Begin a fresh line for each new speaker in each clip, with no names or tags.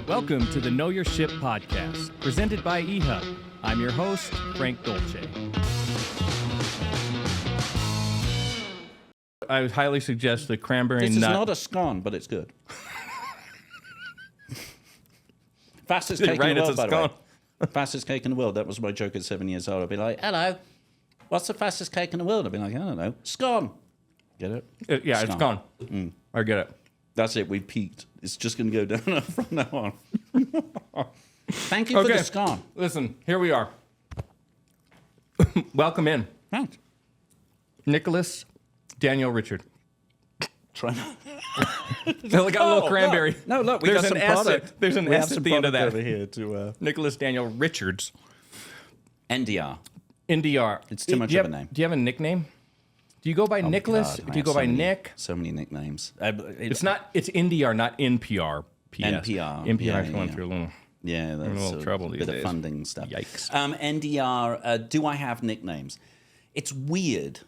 Welcome to the Know Your Ship podcast, presented by eHub. I'm your host, Frank Dolce. I would highly suggest the cranberry
This
nut.
is not a scone, but it's good. Fastest cake
Right,
in the
it's
world,
a
by the way.
scone.
Fastest cake in the world. That was my joke at 7 years old. I'd be like, hello, what's the fastest cake in the world? I'd be like, I don't know. Scone. Get it?
Yeah, it's gone. I get it.
That's it. We've peaked. It's just going to go down from now on. Thank you for the scone.
Listen, here we are. Welcome in.
Thanks.
Nicholas Daniel Richard.
Try not.
We got a little cranberry.
No, look, we
There's
got
an
some
S.
product.
There's an
We have
S
some
at the end of
product
that.
over here to
Nicholas Daniel Richards.
NDR.
NDR.
It's too much of a name.
Do you have a nickname? Do you go by Nicholas?
God, I
Do you
have
go by
so many-
Nick?
So many nicknames.
It's NDR, not NPR. PS.
NPR.
NPR
Yeah,
is going
yeah.
through a little.
Yeah, that's
a little trouble
a
these
bit
days.
of funding stuff.
Yikes.
NDR, do I have nicknames? It's weird.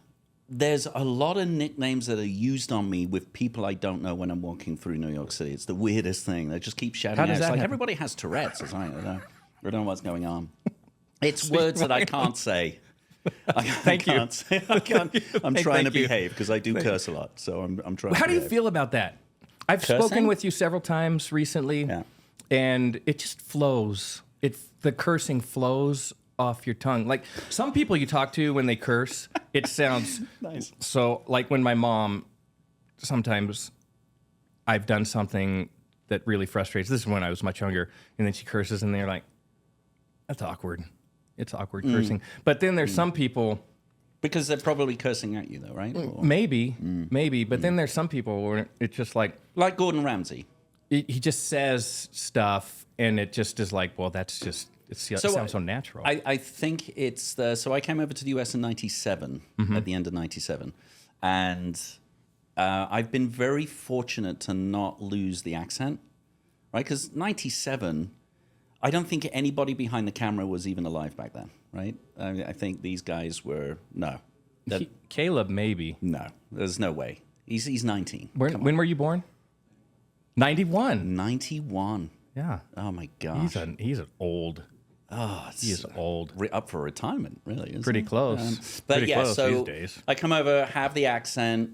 There's a lot of nicknames that are used on me with people I don't know when I'm walking through New York City. It's the weirdest thing. They just keep shouting
How
out.
does
It's
that
like
happen?
everybody has Tourette's. It's like, I don't know what's going on. It's words that I can't say.
Thank you.
I'm trying to
you.
behave because I do curse a lot. So I'm trying
How
to
do you
behave.
feel about that? I've
Cursing?
spoken with you several times recently,
Yeah.
and it just flows. The cursing flows off your tongue. Like some people you talk to when they curse, it sounds
Nice.
So like when my mom, sometimes I've done something that really frustrates. This is when I was much younger, and then she curses, and they're like, "That's awkward." It's awkward cursing. But then there's some people.
Because they're probably cursing at you, though, right? Or-
Maybe. But then there's some people where it's just like
like Gordon Ramsay.
he just says stuff, and it just is like, well, that's just it sounds so natural.
I think it's the. So I came over to the US in '97, at the end of '97, and I've been very fortunate to not lose the accent, right? Because '97, I don't think anybody behind the camera was even alive back then, right? I think these guys were
Caleb, maybe.
no. There's no way. He's 19.
When were you born? 91.
91.
Yeah.
Oh my gosh.
He's an old.
Oh, it's
He is old.
up for retirement, really. Isn't
Pretty
it?
close.
But
Pretty
yeah,
close
so
these days.
I come over, have the accent,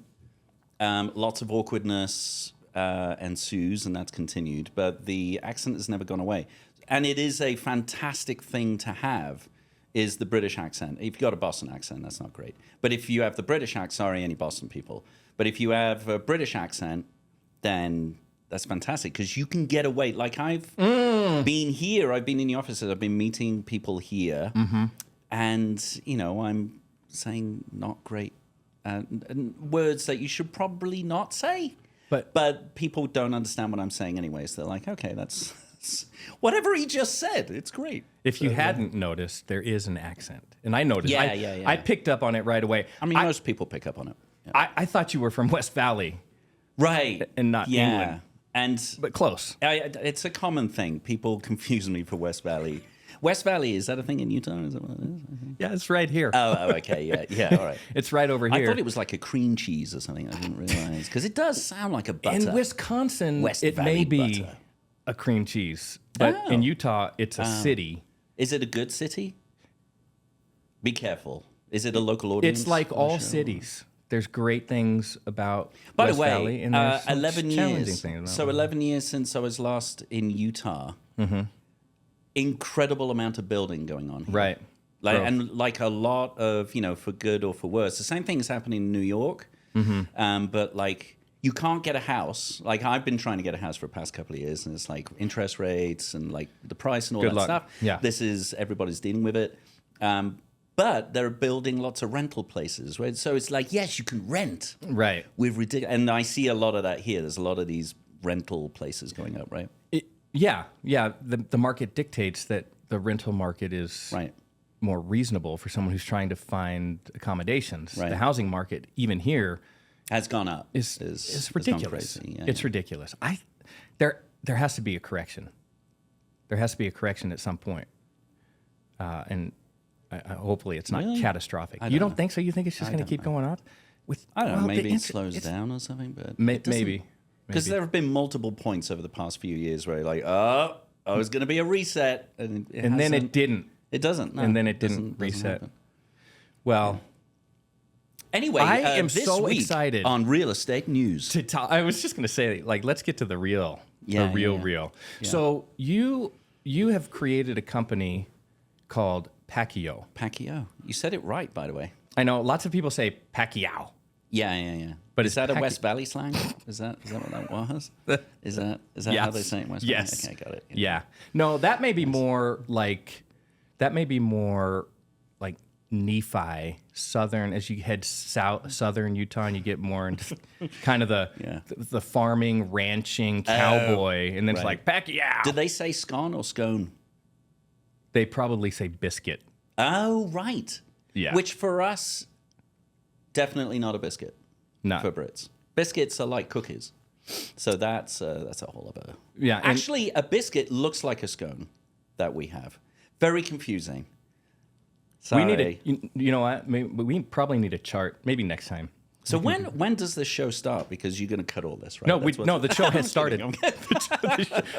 lots of awkwardness ensues, and that's continued. But the accent has never gone away, and it is a fantastic thing to have. Is the British accent? If you've got a Boston accent, that's not great. But if you have the British accent, sorry, any Boston people. But if you have a British accent, then that's fantastic because you can get away. Like I've been here, I've been in the offices, I've been meeting people here, and I'm saying not great and words that you should probably not say. But people don't understand what I'm saying anyway. So they're like, okay, that's whatever he just said. It's great.
If you hadn't noticed, there is an accent, and I noticed.
Yeah.
I picked up on it right away.
I mean, most people pick up on it. Yeah.
I thought you were from West Valley,
Right.
and not England,
And
but close.
it's a common thing. People confuse me for West Valley. West Valley, is that a thing in Utah? Is that what it is?
Yeah, it's right here.
Oh, okay. Yeah, all right.
It's right over
I
here.
thought it was like a cream cheese or something. I didn't realize. Because it does sound like a butter.
In Wisconsin,
West
it
Valley
may be
butter.
a cream cheese, but
Oh.
in Utah, it's a city.
Is it a good city? Be careful. Is it a local audience?
It's like
I'm
all
sure.
cities. There's great things about
By
West
the way,
Valley, and there's some
11
challenging
years.
things about
So
it.
11 years since I was last in Utah. Incredible amount of building going on here.
Right.
Like,
Growth.
and like a lot of, for good or for worse. The same thing is happening in New York. But like, you can't get a house. Like, I've been trying to get a house for the past couple of years, and it's like interest rates and like the price and all
Good
that
luck.
stuff.
Yeah.
This is, everybody's dealing with it. But they're building lots of rental places, right? So it's like, yes, you can rent
Right.
with ridiculous. And I see a lot of that here. There's a lot of these rental places going up, right?
Yeah. The market dictates that the rental market is
Right.
more reasonable for someone who's trying to find accommodations.
Right.
The housing market, even here,
Has gone up.
is
It's
ridiculous.
gone crazy. Yeah,
It's ridiculous. There has to be a correction. There has to be a correction at some point, and hopefully it's not
Really?
catastrophic.
I
You
don't
don't think so? You think it's just going to keep going up?
I don't know.
Well,
Maybe
the
it
answer-
slows
it's-
down or something, but
May-
it doesn't-
maybe.
Because there have been multiple points over the past few years where you're like, oh, I was going to be a reset. And
then it didn't.
It doesn't. No,
and then it didn't reset. Well,
anyway,
I am
this
so
week
excited
on real estate news.
to talk. I was just going to say, like, let's get to the real. Real.
Yeah.
So you have created a company called Pacquiyo.
Pacquiao. You said it right, by the way.
I know lots of people say Pacquiao.
Yeah.
But
is
it's
that a West Valley slang? Is that what that was? Is that
Yes.
how they say it in West Valley?
Yes.
Okay, got it.
Yeah. No, that may be more like Nephi, southern. As you head southern Utah, and you get more into kind of the farming, ranching, cowboy, and then it's like Pacquiao.
Did they say scone or scone?
They probably say biscuit.
Oh, right.
Yeah.
Which for us, definitely not a biscuit.
No.
For Brits, biscuits are like cookies. So that's a whole other.
Yeah.
Actually, a biscuit looks like a scone that we have. Very confusing. Sorry.
We need you know what? We probably need a chart. Maybe next time.
So when does this show start? Because you're going to cut all this, right?
No, the show has started.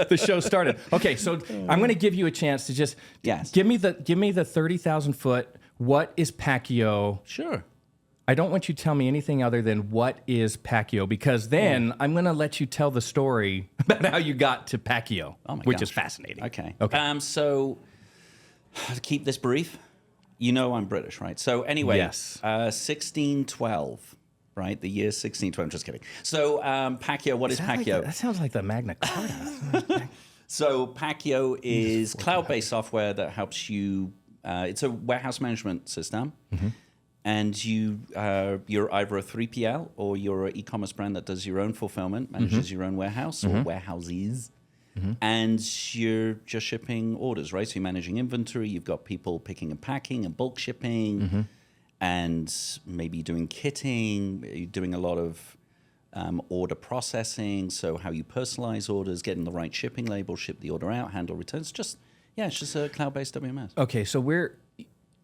The show started. Okay, so I'm going to give you a chance to just give me the 30,000 foot. What is Pacquiyo?
Sure.
I don't want you to tell me anything other than what is Pacquiyo, because then I'm going to let you tell the story about how you got to Pacquiyo, which is fascinating.
Okay.
Okay.
To keep this brief, you know I'm British, right? So anyway,
yes.
1612, right? The year 1612. I'm just kidding. So Pacquiyo, what is Pacquiyo?
That sounds like the Magna Carta.
So Pacquiyo is cloud-based software that helps you. It's a warehouse management system. Mm-hmm. And you're either a 3PL or you're an e-commerce brand that does your own fulfillment, manages your own warehouse or warehouses, and you're just shipping orders, right? So you're managing inventory. You've got people picking and packing and bulk shipping, and maybe doing kitting. You're doing a lot of order processing, so how you personalize orders, getting the right shipping label, ship the order out, handle returns. It's just a cloud-based WMS.
Okay, so we're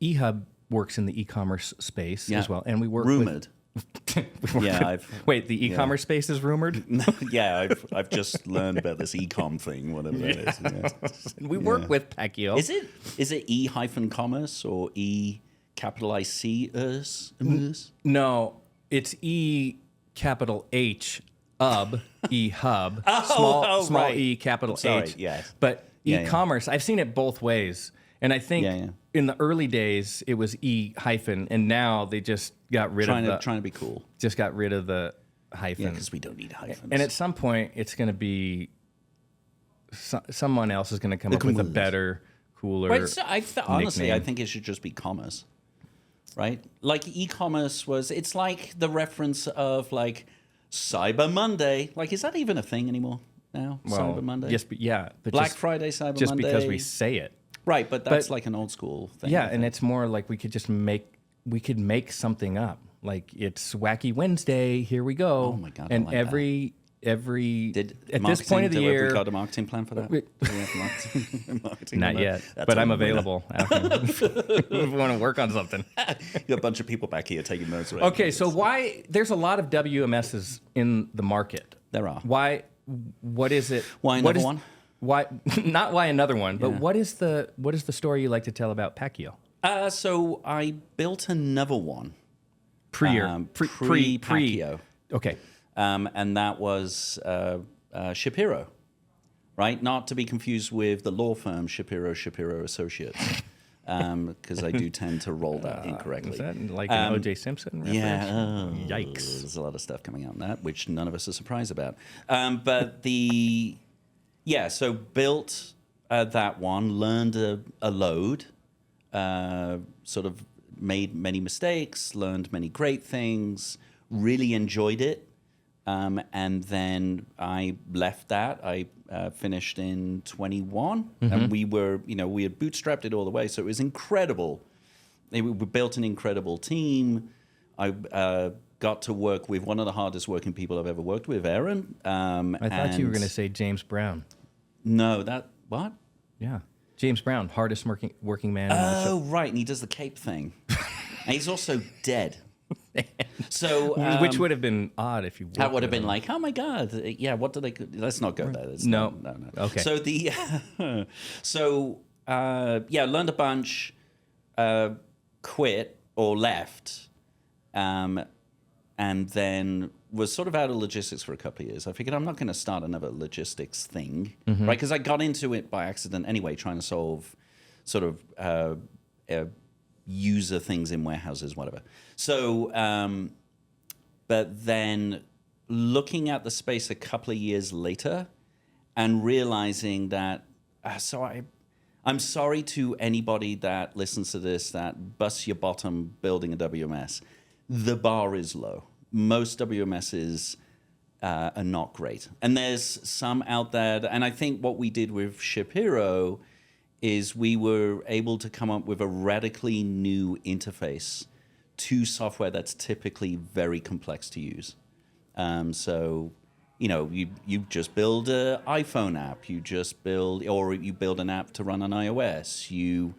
eHub works in the e-commerce space as well, and we work
rumored.
Wait, the e-commerce space is rumored?
Yeah, I've just learned about this e-com thing, whatever that is. Yeah.
We work with Pacquiyo.
Is it e-commerce or e-IC?
No, it's E capital H hub, e-hub, small
right.
E capital H.
Yes.
But e-commerce, I've seen it both ways. And I think in the early days it was E hyphen, and now they just got rid of
trying to be cool.
Just got rid of the hyphen.
Yeah, because we don't need hyphens.
And at some point, it's going to be someone else is going to come up with a better, cooler.
Right, so honestly, I think it should just be commerce, right? Like e-commerce it's like the reference of like Cyber Monday. Like, is that even a thing anymore now? Cyber Monday.
Yes, but
Black Friday, Cyber Monday.
Just because we say it.
Right, but that's like an old school thing.
Yeah, and it's more like we could make something up. Like, it's Wacky Wednesday, here we go.
Oh my God,
and
I like
every at this point of the
Have
year,
we got a marketing plan for that? Do we have marketing
not yet, but I'm available. If we want to work on something.
You got a bunch of people back here taking notes. Right?
Okay, so there's a lot of WMSs in the market.
There are.
Why? What is it?
Why another one?
Why not why another one? But what is the story you like to tell about Pacquiyo?
So I built another one.
Pre-Pacquiyo. Okay.
And that was Shapiro, right? Not to be confused with the law firm Shapiro Associates, because I do tend to roll that incorrectly.
Is that like an O.J. Simpson reference?
Yeah.
Yikes.
There's a lot of stuff coming out on that, which none of us are surprised about. So built that one, learned a load, sort of made many mistakes, learned many great things, really enjoyed it. And then I left that. I finished in 21, and we had bootstrapped it all the way. So it was incredible. We built an incredible team. I got to work with one of the hardest working people I've ever worked with, Aaron.
I thought you were going to say James Brown.
No, what?
Yeah. James Brown, hardest working man.
Oh, right. And he does the cape thing. And he's also dead. So,
Which would have been odd if you.
that would have been like, oh my God, yeah. What do they? Let's not go there. Let's
No.
no.
Okay.
So learned a bunch, quit or left, and then was sort of out of logistics for a couple of years. I figured I'm not going to start another logistics thing, right? Because I got into it by accident anyway, trying to solve sort of user things in warehouses, whatever. So, but then looking at the space a couple of years later and realizing that, I'm sorry to anybody that listens to this that busts your bottom building a WMS. The bar is low. Most WMSs are not great. And there's some out there, and I think what we did with Shapiro is we were able to come up with a radically new interface to software that's typically very complex to use. So, you just build an iPhone app, or you build an app to run on iOS. You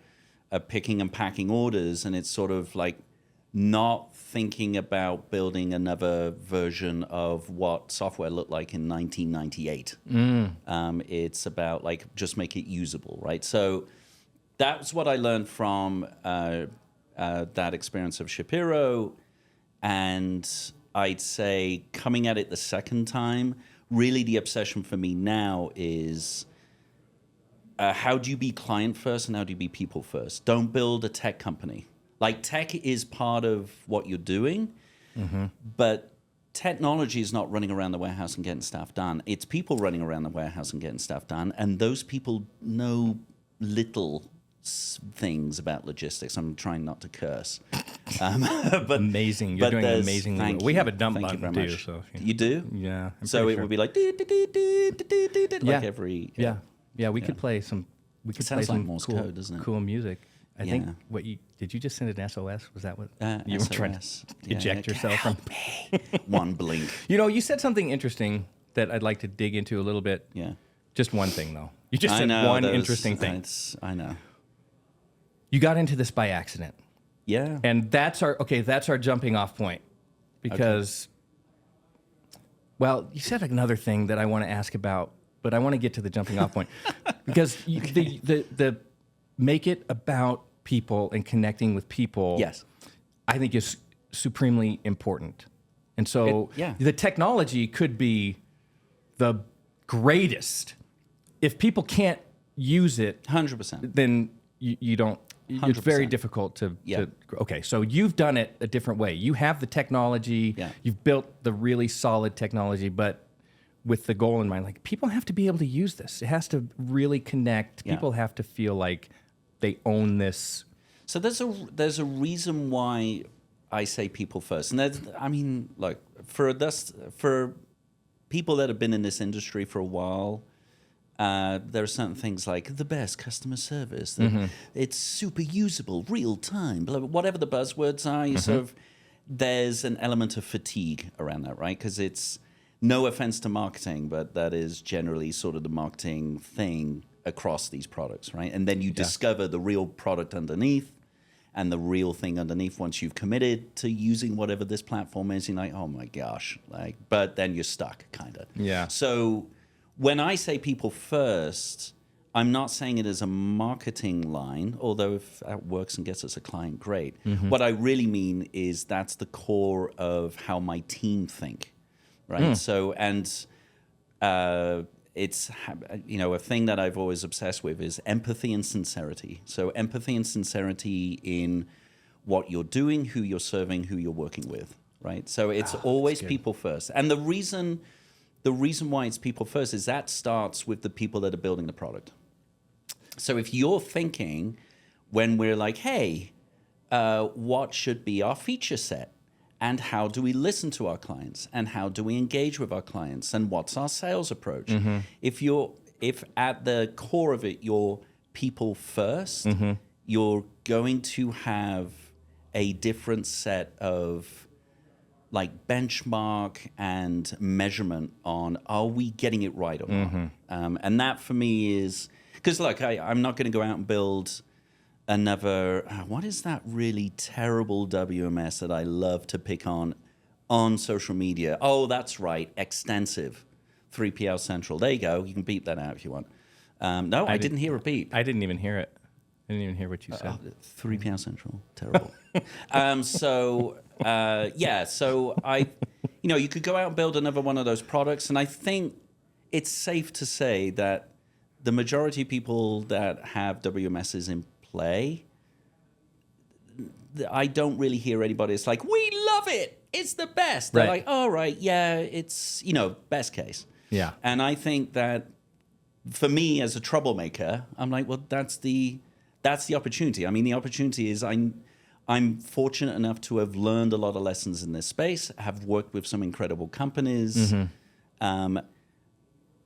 are picking and packing orders, and it's sort of like not thinking about building another version of what software looked like in 1998. It's about like just make it usable, right? So that's what I learned from that experience of Shapiro. And I'd say coming at it the second time, really the obsession for me now is how do you be client first and how do you be people first? Don't build a tech company. Like tech is part of what you're doing, but technology is not running around the warehouse and getting stuff done. It's people running around the warehouse and getting stuff done, and those people know little things about logistics. I'm trying not to curse. But
amazing. You're doing amazing. We have a dump
Thank you
button
very
too.
much.
So
you do?
Yeah.
So it would be like like every
We could play some. We could play
sounds like
some
Morse
cool,
code, doesn't it?
cool music. I think
Yeah.
did you just send an SOS? Was that what you
SOS.
were trying to eject yourself from?
One blink.
You said something interesting that I'd like to dig into a little bit.
Yeah.
Just one thing though. You just
I
said
know,
one
those-
interesting thing.
I know.
You got into this by accident.
Yeah.
And that's our jumping off point. Because well, you said another thing that I want to ask about, but I want to get to the jumping off point. Because the make it about people and connecting with people.
Yes.
I think is supremely important. And so the technology could be the greatest. If people can't use it,
100%.
then you don't. It's very difficult to. Okay, so you've done it a different way. You have the technology.
Yeah.
You've built the really solid technology, but with the goal in mind, like people have to be able to use this. It has to really connect.
Yeah.
People have to feel like they own this.
So there's a reason why I say people first, and look, for people that have been in this industry for a while. There are certain things like the best customer service, it's super usable, real time, blah, blah, whatever the buzzwords are. You sort of there's an element of fatigue around that, right? Because it's no offense to marketing, but that is generally sort of the marketing thing across these products, right? And then you discover the real product underneath and the real thing underneath once you've committed to using whatever this platform is. You're like, oh my gosh, but then you're stuck, kind of.
Yeah.
So when I say people first, I'm not saying it as a marketing line, although if that works and gets us a client, great. What I really mean is that's the core of how my team think, right? So, and it's, a thing that I've always obsessed with is empathy and sincerity. So empathy and sincerity in what you're doing, who you're serving, who you're working with, right? So it's always people first. And the reason why it's people first is that starts with the people that are building the product. So if you're thinking when we're like, hey, what should be our feature set? And how do we listen to our clients? And how do we engage with our clients? And what's our sales approach? If at the core of it, you're people first, you're going to have a different set of like benchmark and measurement on, are we getting it right or not? And that for me is, because look, I'm not going to go out and build another, what is that really terrible WMS that I love to pick on social media? Oh, that's right, extensive. 3PL Central. There you go. You can beep that out if you want. No, I didn't hear a beep.
I didn't even hear it. I didn't even hear what you said.
3PL Central. Terrible. So you could go out and build another one of those products. And I think it's safe to say that the majority of people that have WMSs in play, I don't really hear anybody. It's like, we love it. It's the best. They're like, all right, yeah, it's, best case.
Yeah.
And I think that for me as a troublemaker, I'm like, well, that's the opportunity. I mean, the opportunity is I'm fortunate enough to have learned a lot of lessons in this space, have worked with some incredible companies. Mm-hmm.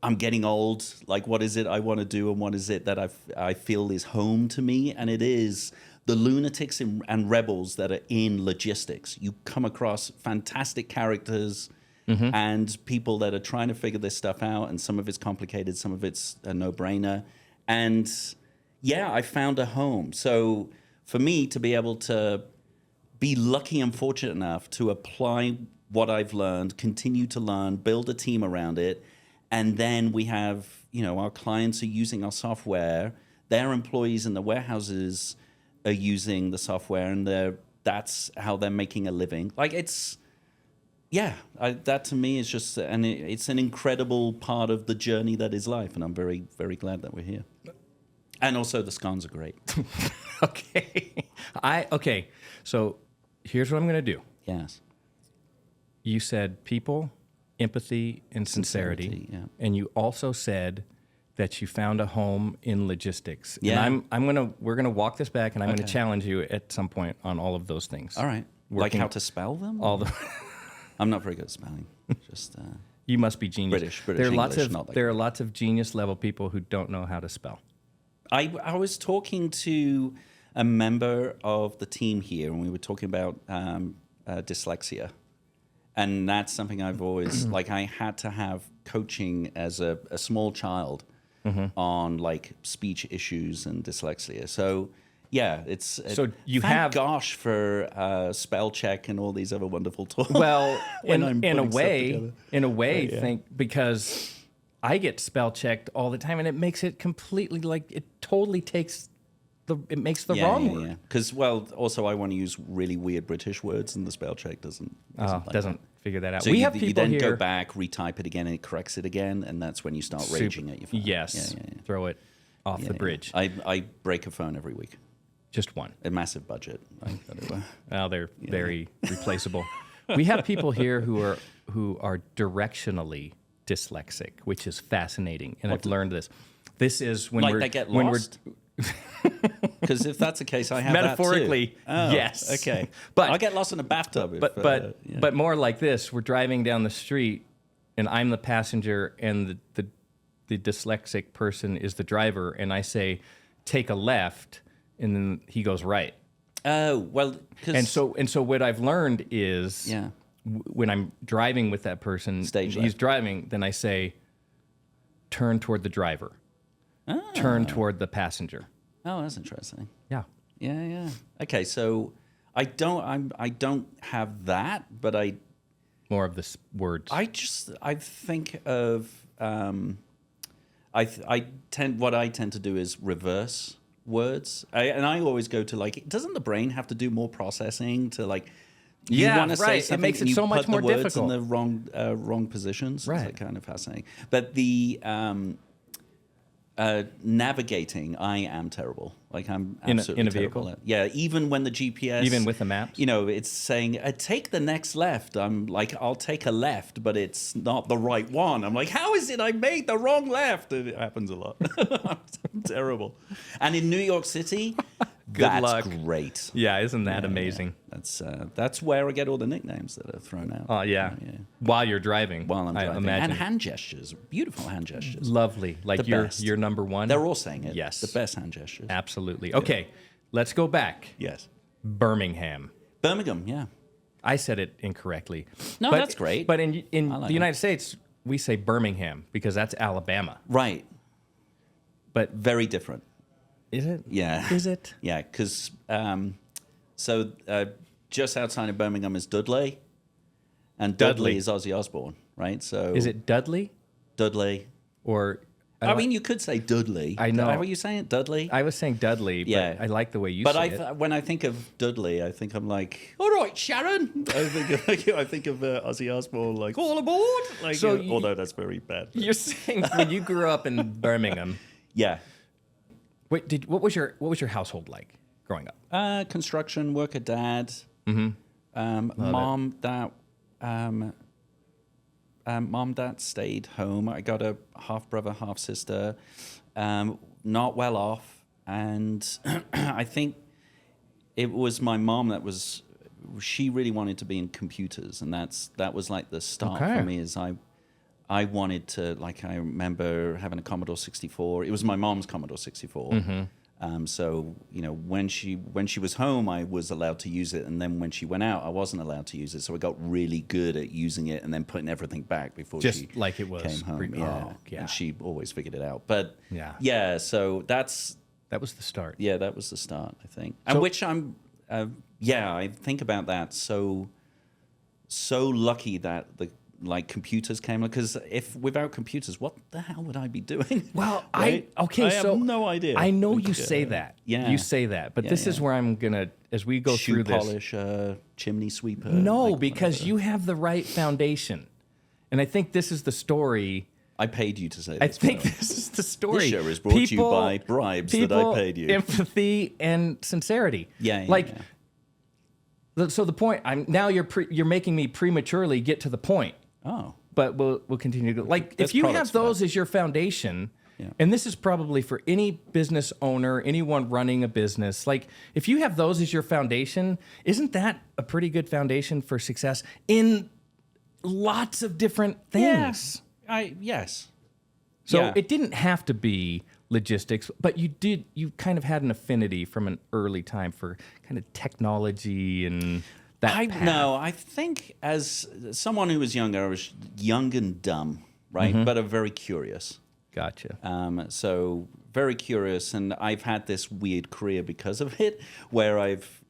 I'm getting old. Like, what is it I want to do, and what is it that I feel is home to me? And it is the lunatics and rebels that are in logistics. You come across fantastic characters mm-hmm. and people that are trying to figure this stuff out, and some of it's complicated, some of it's a no-brainer. And yeah, I found a home. So for me to be able to be lucky and fortunate enough to apply what I've learned, continue to learn, build a team around it, and then we have, our clients are using our software, their employees in the warehouses are using the software, and that's how they're making a living. Like, it's, that to me is just, and it's an incredible part of the journey that is life, and I'm very, very glad that we're here. And also the scones are great.
Okay. So here's what I'm going to do.
Yes.
You said people, empathy, and sincerity.
Yeah.
And you also said that you found a home in logistics.
Yeah.
And we're gonna walk this back, and I'm gonna challenge you at some point on all of those things.
All right. Like how to spell them? I'm not very good at spelling. Just
you must be genius.
British
there are
English,
there are lots of genius level people who don't know how to spell.
I was talking to a member of the team here, and we were talking about dyslexia. And that's something I've always, I had to have coaching as a small child mm-hmm. on, speech issues and dyslexia. So, yeah, thank gosh for spell check and all these other wonderful tools.
Well, in a way, because I get spell checked all the time, and it makes it completely, it totally takes it makes the wrong word.
Because, also I want to use really weird British words, and the spell check doesn't
figure that out.
So
we have people
you then
here,
go back, retype it again, and it corrects it again, and that's when you start raging at your phone.
Yes, throw it off the bridge.
I break a phone every week.
Just one.
A massive budget.
Well, they're very replaceable. We have people here who are directionally dyslexic, which is fascinating, and I've learned this. This is when
they get lost. Because if that's the case, I have
metaphorically,
that too.
yes.
Okay, but I get lost in a bathtub.
But more like this: we're driving down the street, and I'm the passenger, and the dyslexic person is the driver, and I say, "Take a left," and then he goes right.
Oh well,
and so what I've learned is, when I'm driving with that person, he's driving, then I say, "Turn toward the driver." Turn toward the passenger.
Oh, that's interesting.
Yeah.
Yeah. Okay, so I don't have that, but
more of this words.
I think of I tend to do is reverse words, and I always go to doesn't the brain have to do more processing to you want to say something,
it makes it
and you
so much
put
more
the words
difficult
in the wrong positions.
Right.
It's kind of fascinating, but the navigating, I am terrible. I'm absolutely
in a
terrible
vehicle.
At. Yeah, even when the GPS,
even with the maps,
it's saying take the next left. I'm like, I'll take a left, but it's not the right one. I'm like, how is it I made the wrong left? And it happens a lot. I'm terrible. And in New York City, that's
luck.
Great.
Yeah, isn't that amazing?
Yeah. That's where I get all the nicknames that are thrown out.
Oh yeah. While you're driving.
While I'm driving.
I imagine.
And hand gestures, beautiful hand gestures.
Lovely. Like you're number one.
They're all saying it.
Yes.
The best hand gestures.
Absolutely. Okay, let's go back.
Yes.
Birmingham.
Yeah.
I said it incorrectly.
No, that's great.
But in the United States, we say Birmingham because that's Alabama.
Right.
But
very different.
Is it?
Yeah.
Is it?
Yeah, because just outside of Birmingham is Dudley, and Dudley is Ozzy Osbourne, right? So
Is it Dudley?
Dudley?
Or
I mean, you could say Dudley.
I know.
How are you saying it? Dudley?
I was saying Dudley,
Yeah.
but I like the way you
But
say it.
when I think of Dudley, I think I'm like, all right, Sharon. I think of Ozzy Osbourne, like, all aboard. Like,
So
although that's very bad.
You're saying when you grew up in Birmingham.
Yeah.
Wait, what was your household like growing up?
Construction, worker dad. Mom, dad stayed home. I got a half brother, half sister, not well off. And I think it was my mom she really wanted to be in computers. And that was like the start for me is I wanted to, like, I remember having a Commodore 64. It was my mom's Commodore 64. So, when she was home, I was allowed to use it. And then when she went out, I wasn't allowed to use it. So I got really good at using it and then putting everything back before she
like it was
came home.
yeah.
And she always figured it out. But
yeah,
so
that was the start.
Yeah, that was the start, I think. And which I'm, I think about that so lucky that computers came, because if without computers, what the hell would I be doing?
Well,
right? I have no idea.
I know you say that.
Yeah.
You say that, but this is where I'm gonna, as we go
Shoe
through this.
polish, chimney sweeper.
No, because you have the right foundation, and I think this is the story.
I paid you to say this.
I think this is the story.
This show is brought to you by bribes that I paid you.
Empathy and sincerity. So the point, you're making me prematurely get to the point.
Oh.
But we'll continue to, if you have those as your foundation, and this is probably for any business owner, anyone running a business, if you have those as your foundation, isn't that a pretty good foundation for success in lots of different things?
Yes.
So it didn't have to be logistics, but you kind of had an affinity from an early time for kind of technology and that path.
No, I think as someone who was younger, I was young and dumb, right? But I'm very curious.
Gotcha.
So very curious, and I've had this weird career because of it, where I've,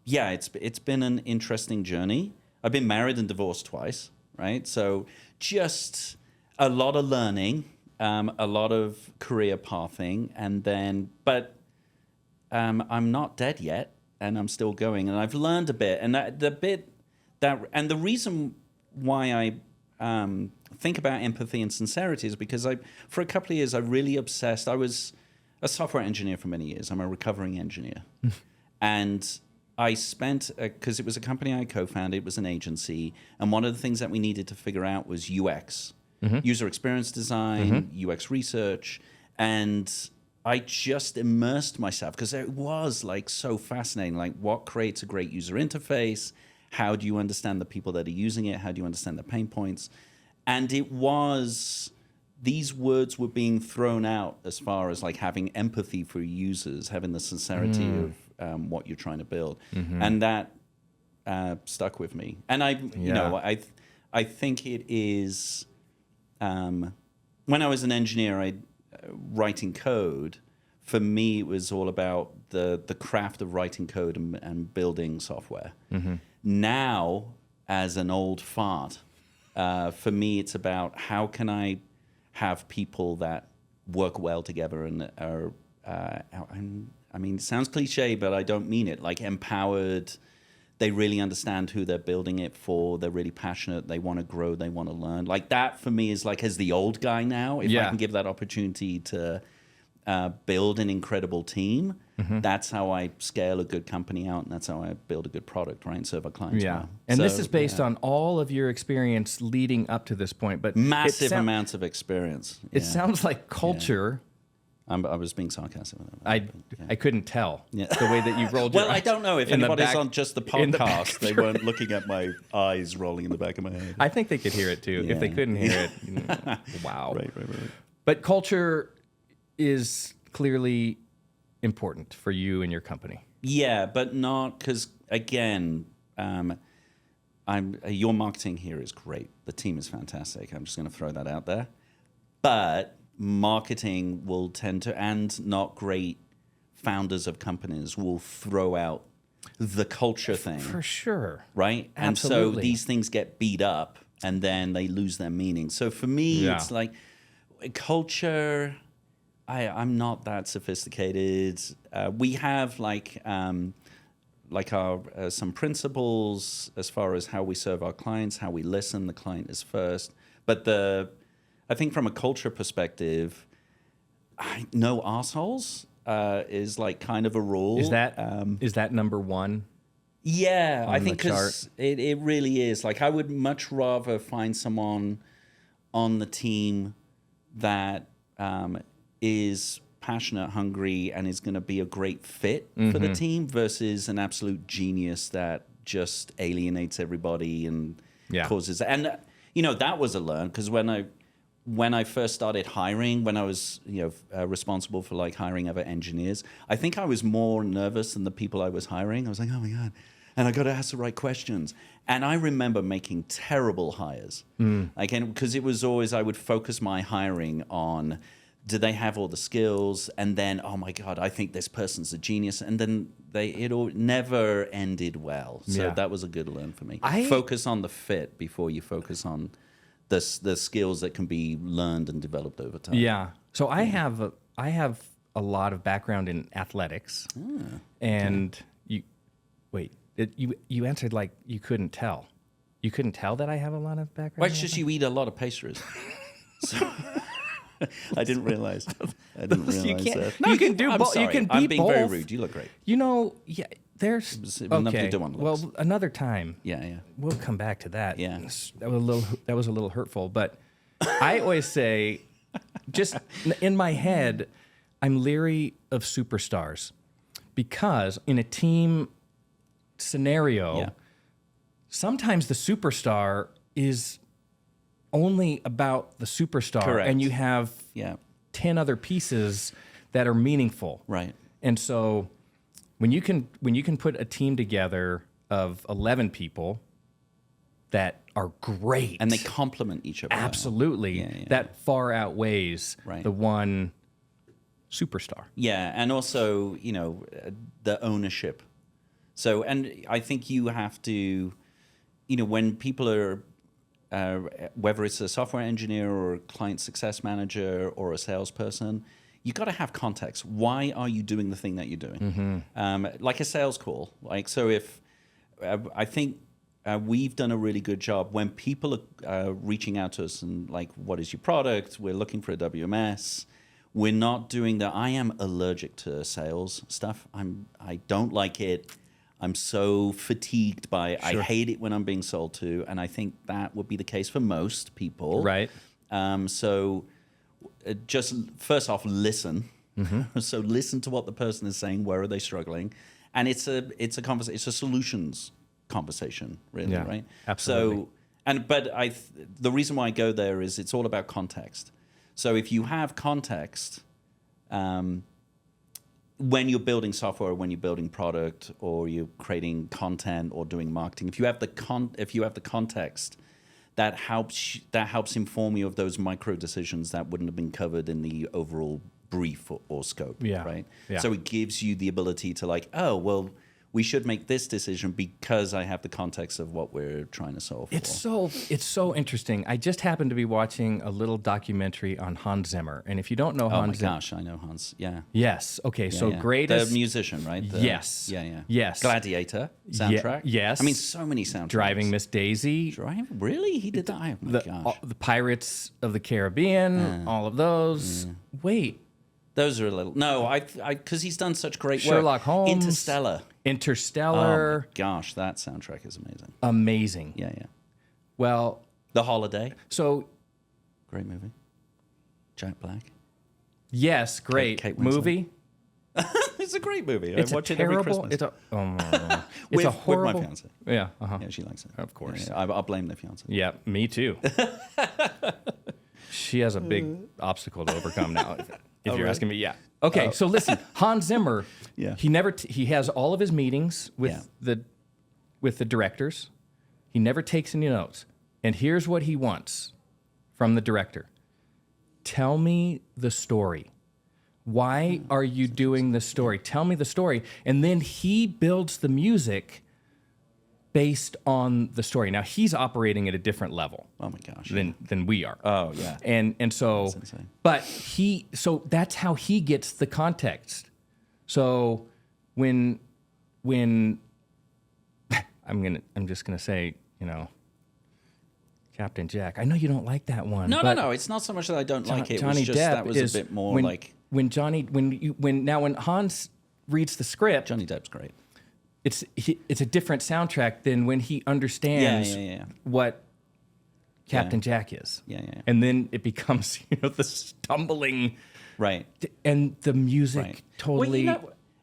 it's been an interesting journey. I've been married and divorced twice, right? So just a lot of learning, a lot of career pathing, and then, but I'm not dead yet. And I'm still going, and I've learned a bit. And the reason why I think about empathy and sincerity is because for a couple of years, I really obsessed. I was a software engineer for many years. I'm a recovering engineer, and I spent because it was a company I co-founded. It was an agency, and one of the things that we needed to figure out was UX, user experience design, UX research, and I just immersed myself because it was so fascinating. What creates a great user interface? How do you understand the people that are using it? How do you understand the pain points? And these words were being thrown out as far as having empathy for users, having the sincerity of what you're trying to build. And that stuck with me. And I think it is, when I was an engineer, writing code, for me, it was all about the craft of writing code and building software. Now, as an old fart, for me, it's about how can I have people that work well together and are, it sounds cliche, but I don't mean it, empowered. They really understand who they're building it for. They're really passionate. They want to grow. They want to learn. That for me is as the old guy now. If I can give that opportunity to build an incredible team, that's how I scale a good company out, and that's how I build a good product, right, and serve our clients well.
And this is based on all of your experience leading up to this point. But
massive amounts of experience.
It sounds like culture.
I was being sarcastic with that.
I couldn't tell the way that you rolled your eyes.
Well, I don't know if anybody's on just the podcast. They weren't looking at my eyes rolling in the back of my head.
I think they could hear it too. If they couldn't hear it, wow.
Right.
But culture is clearly important for you and your company.
Yeah, but not because, again, your marketing here is great. The team is fantastic. I'm just going to throw that out there. But marketing will tend to, and not great founders of companies will throw out the culture thing.
For sure.
Right? And so
Absolutely.
these things get beat up and then they lose their meaning. So for me,
Yeah.
it's like culture, I'm not that sophisticated. We have like our some principles as far as how we serve our clients, how we listen. The client is first. But I think from a culture perspective, no arseholes is like kind of a rule.
Is that number one?
Yeah, I
the
think because it really is. Like, I would much rather find someone on the team that is passionate, hungry, and is going to be a great fit for the team versus an absolute genius that just alienates everybody and causes. And that was a learn because when I first started hiring, when I was responsible for like hiring other engineers, I think I was more nervous than the people I was hiring. I was like, oh my God. And I got to ask the right questions. And I remember making terrible hires. Because it was always, I would focus my hiring on, do they have all the skills? And then, oh my God, I think this person's a genius. And then it all never ended well. So that was a good learn for me. Focus on the fit before you focus on the skills that can be learned and developed over time.
Yeah. So I have a lot of background in athletics. And you answered like you couldn't tell. You couldn't tell that I have a lot of background.
Well, it's just you eat a lot of pastries. So I didn't realize.
You can't.
that.
No, you can do both. You can be
I'm being
both.
very rude. You look great.
There's
It was enough to
okay.
do one looks.
Well, another time.
Yeah.
We'll come back to that.
Yeah.
That was a little hurtful, but I always say, just in my head, I'm leery of superstars because in a team scenario, sometimes the superstar is only about the superstar,
Correct.
and you have 10 other pieces that are meaningful.
Right.
And so when you can put a team together of 11 people that are great
And they complement each other.
absolutely, that far outweighs the one superstar.
Yeah, and also, the ownership. So, and I think you have to, when people are, whether it's a software engineer or a client success manager or a salesperson, you got to have context. Why are you doing the thing that you're doing? Like a sales call. Like, so if I think we've done a really good job when people are reaching out to us and like, what is your product? We're looking for a WMS. We're not doing the, I am allergic to sales stuff. I don't like it. I'm so fatigued by it. I hate it when I'm being sold to. And I think that would be the case for most people.
Right.
So just first off, listen. So listen to what the person is saying. Where are they struggling? And it's a conversation. It's a solutions conversation, really, right?
Absolutely.
So, but the reason why I go there is it's all about context. So if you have context, when you're building software, when you're building product, or you're creating content or doing marketing, if you have the context, that helps inform you of those micro decisions that wouldn't have been covered in the overall brief or scope. Right.
Yeah.
So it gives you the ability to like, oh well, we should make this decision because I have the context of what we're trying to solve for.
It's so interesting. I just happened to be watching a little documentary on Hans Zimmer, and if you don't know Hans Zimmer,
gosh, I know Hans. Yeah.
Yes. Okay. So
yeah.
greatest
The musician, right?
Yes.
Yeah.
Yes.
Gladiator soundtrack.
Yes.
I mean, so many soundtracks.
Driving Miss Daisy.
Really? He did that? Oh my gosh.
The Pirates of the Caribbean. All of those. Wait.
Those are a little... No, because he's done such great work.
Sherlock Holmes.
Oh
Interstellar.
my gosh, that soundtrack is amazing.
Amazing.
Yeah.
Well...
The Holiday.
So...
Great movie. Jack Black.
Yes, great.
Kate Winslet.
Movie.
It's a great movie.
It's
I watch it
terrible,
every Christmas.
It's a horrible...
With my fiance.
Yeah.
Yeah, she likes it.
Of course.
Yeah. I'll blame the fiance.
Yeah, me too. She has a big obstacle to overcome now. If you're asking me, yeah. Okay, so listen, Hans Zimmer.
Yeah.
He has all of his meetings with the directors. He never takes any notes. And here's what he wants from the director: tell me the story. Why are you doing this story? Tell me the story. And then he builds the music based on the story. Now he's operating at a different level.
Oh my gosh.
Than we are.
Oh yeah.
And so, but so that's how he gets the context. So when I'm just gonna say, Captain Jack. I know you don't like that one.
No. It's not so much that I don't like it.
Johnny
It was just
Depp
that was a bit more
when Hans reads the script.
Johnny Depp's great.
It's a different soundtrack than when he understands what Captain Jack is.
Yeah.
And then it becomes the stumbling,
right?
And the music totally.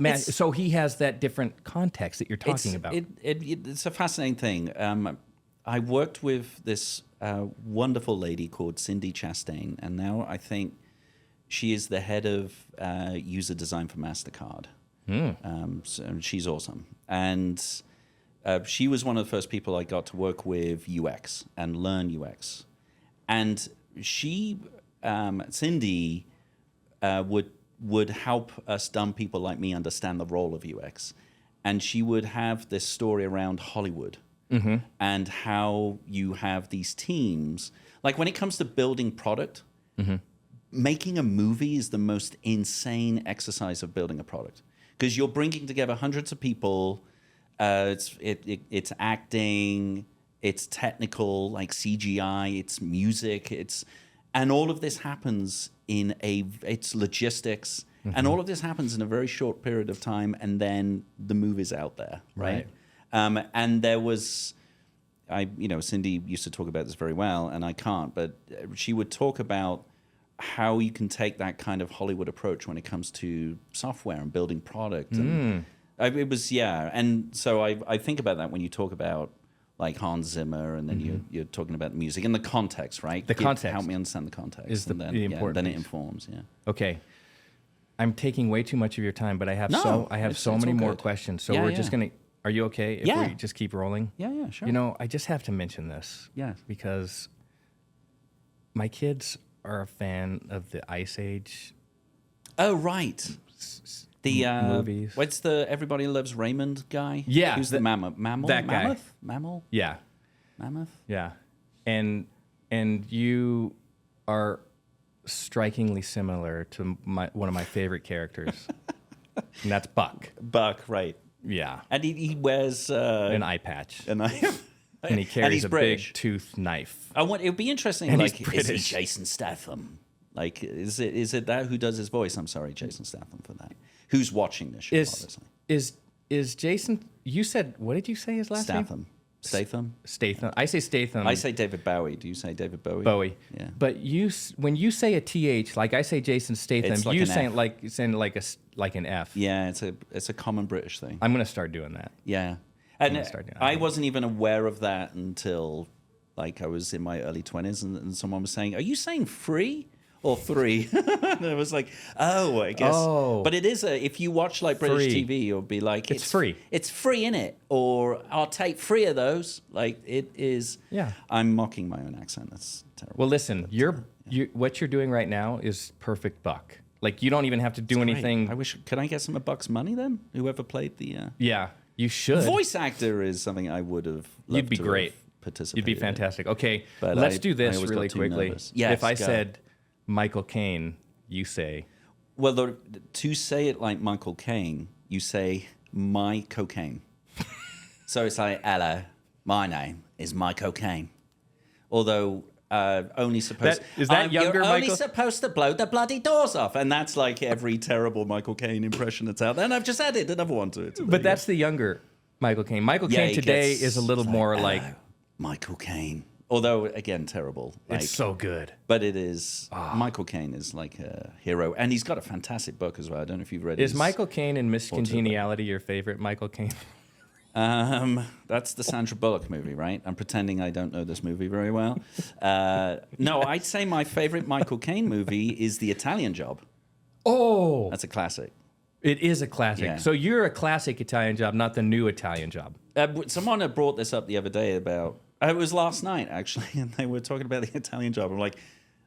Well,
so he has that different context that you're talking about.
It's a fascinating thing. I worked with this wonderful lady called Cindy Chastain, and now I think she is the head of user design for MasterCard. So she's awesome. And she was one of the first people I got to work with UX and learn UX. And she, Cindy, would help us dumb people like me understand the role of UX. And she would have this story around Hollywood and how you have these teams. Like when it comes to building product, making a movie is the most insane exercise of building a product. Because you're bringing together hundreds of people. It's acting, it's technical, like CGI, it's music, and all of this happens it's logistics, and all of this happens in a very short period of time, and then the movie's out there, right? And there was, Cindy used to talk about this very well, and I can't, but she would talk about how you can take that kind of Hollywood approach when it comes to software and building product. And it was, and so I think about that when you talk about like Hans Zimmer, and then you're talking about the music and the context, right?
The context.
Help me understand the context.
Is the important
then
piece.
It informs,
Okay. I'm taking way too much of your time, but I have so many more questions. So we're just going to, are you okay if we just keep rolling?
Yeah, sure.
I just have to mention this.
Yeah.
Because my kids are a fan of the Ice Age.
Oh, right. The
movies.
What's the Everybody Loves Raymond guy?
Yeah.
Who's the mammoth?
That guy.
Mammoth? Mammal?
Yeah.
Mammoth?
Yeah. And you are strikingly similar to one of my favorite characters. And that's Buck.
Buck, right.
Yeah.
And he wears
an eye patch. And he carries a
British.
big tooth knife.
It would be interesting.
And
like,
he's British.
Is he Jason Statham? Like, is it that who does his voice? I'm sorry, Jason Statham for that. Who's watching this show? Obviously,
is Jason? You said, what did you say his last name?
Statham.
I say Statham.
I say David Bowie. Do you say David Bowie?
Bowie.
Yeah.
But when you say a th, like I say Jason Statham,
It's like
you
an
say
F.
like an F.
Yeah, it's a common British thing.
I'm gonna start doing that.
Yeah. And I wasn't even aware of that until like I was in my early 20s, and someone was saying, "Are you saying free or three?" And I was like, "Oh, I guess."
Oh.
But it is if you watch like British
Free.
TV, you'll be like,
It's free.
It's free in it, or I'll take 3 of those. Like it is.
Yeah.
I'm mocking my own accent. That's terrible.
Well, listen, what you're doing right now is perfect, Buck. Like you don't even have to do anything.
I wish. Could I get some of Buck's money then? Whoever played the.
Yeah. You should.
Voice actor is something I would have loved
You'd be
to
great.
have participated
You'd be
in.
fantastic. Okay,
But
let's
I
do this
always
really
got too
quickly.
nervous. Yes,
if I
go.
said Michael Caine, you say.
Well, to say it like Michael Caine, you say my cocaine. So it's like, hello, my name is my cocaine. Although only supposed
is that younger
you're only
Michael?
supposed to blow the bloody doors off, and that's like every terrible Michael Caine impression that's out there. And I've just added another one to it.
But that's the younger Michael Caine. Michael Caine today is a little more like
Michael Caine. Although again, terrible.
It's so good.
But it is Michael Caine is like a hero, and he's got a fantastic book as well. I don't know if you've read it.
Is Michael Caine in Miss Congeniality your favorite Michael Caine?
That's the Sandra Bullock movie, right? I'm pretending I don't know this movie very well. No, I'd say my favorite Michael Caine movie is The Italian Job.
Oh,
That's a classic.
it is a classic.
Yeah.
So you're a classic Italian Job, not the new Italian Job.
Someone had brought this up the other day about. It was last night actually, and they were talking about The Italian Job. I'm like,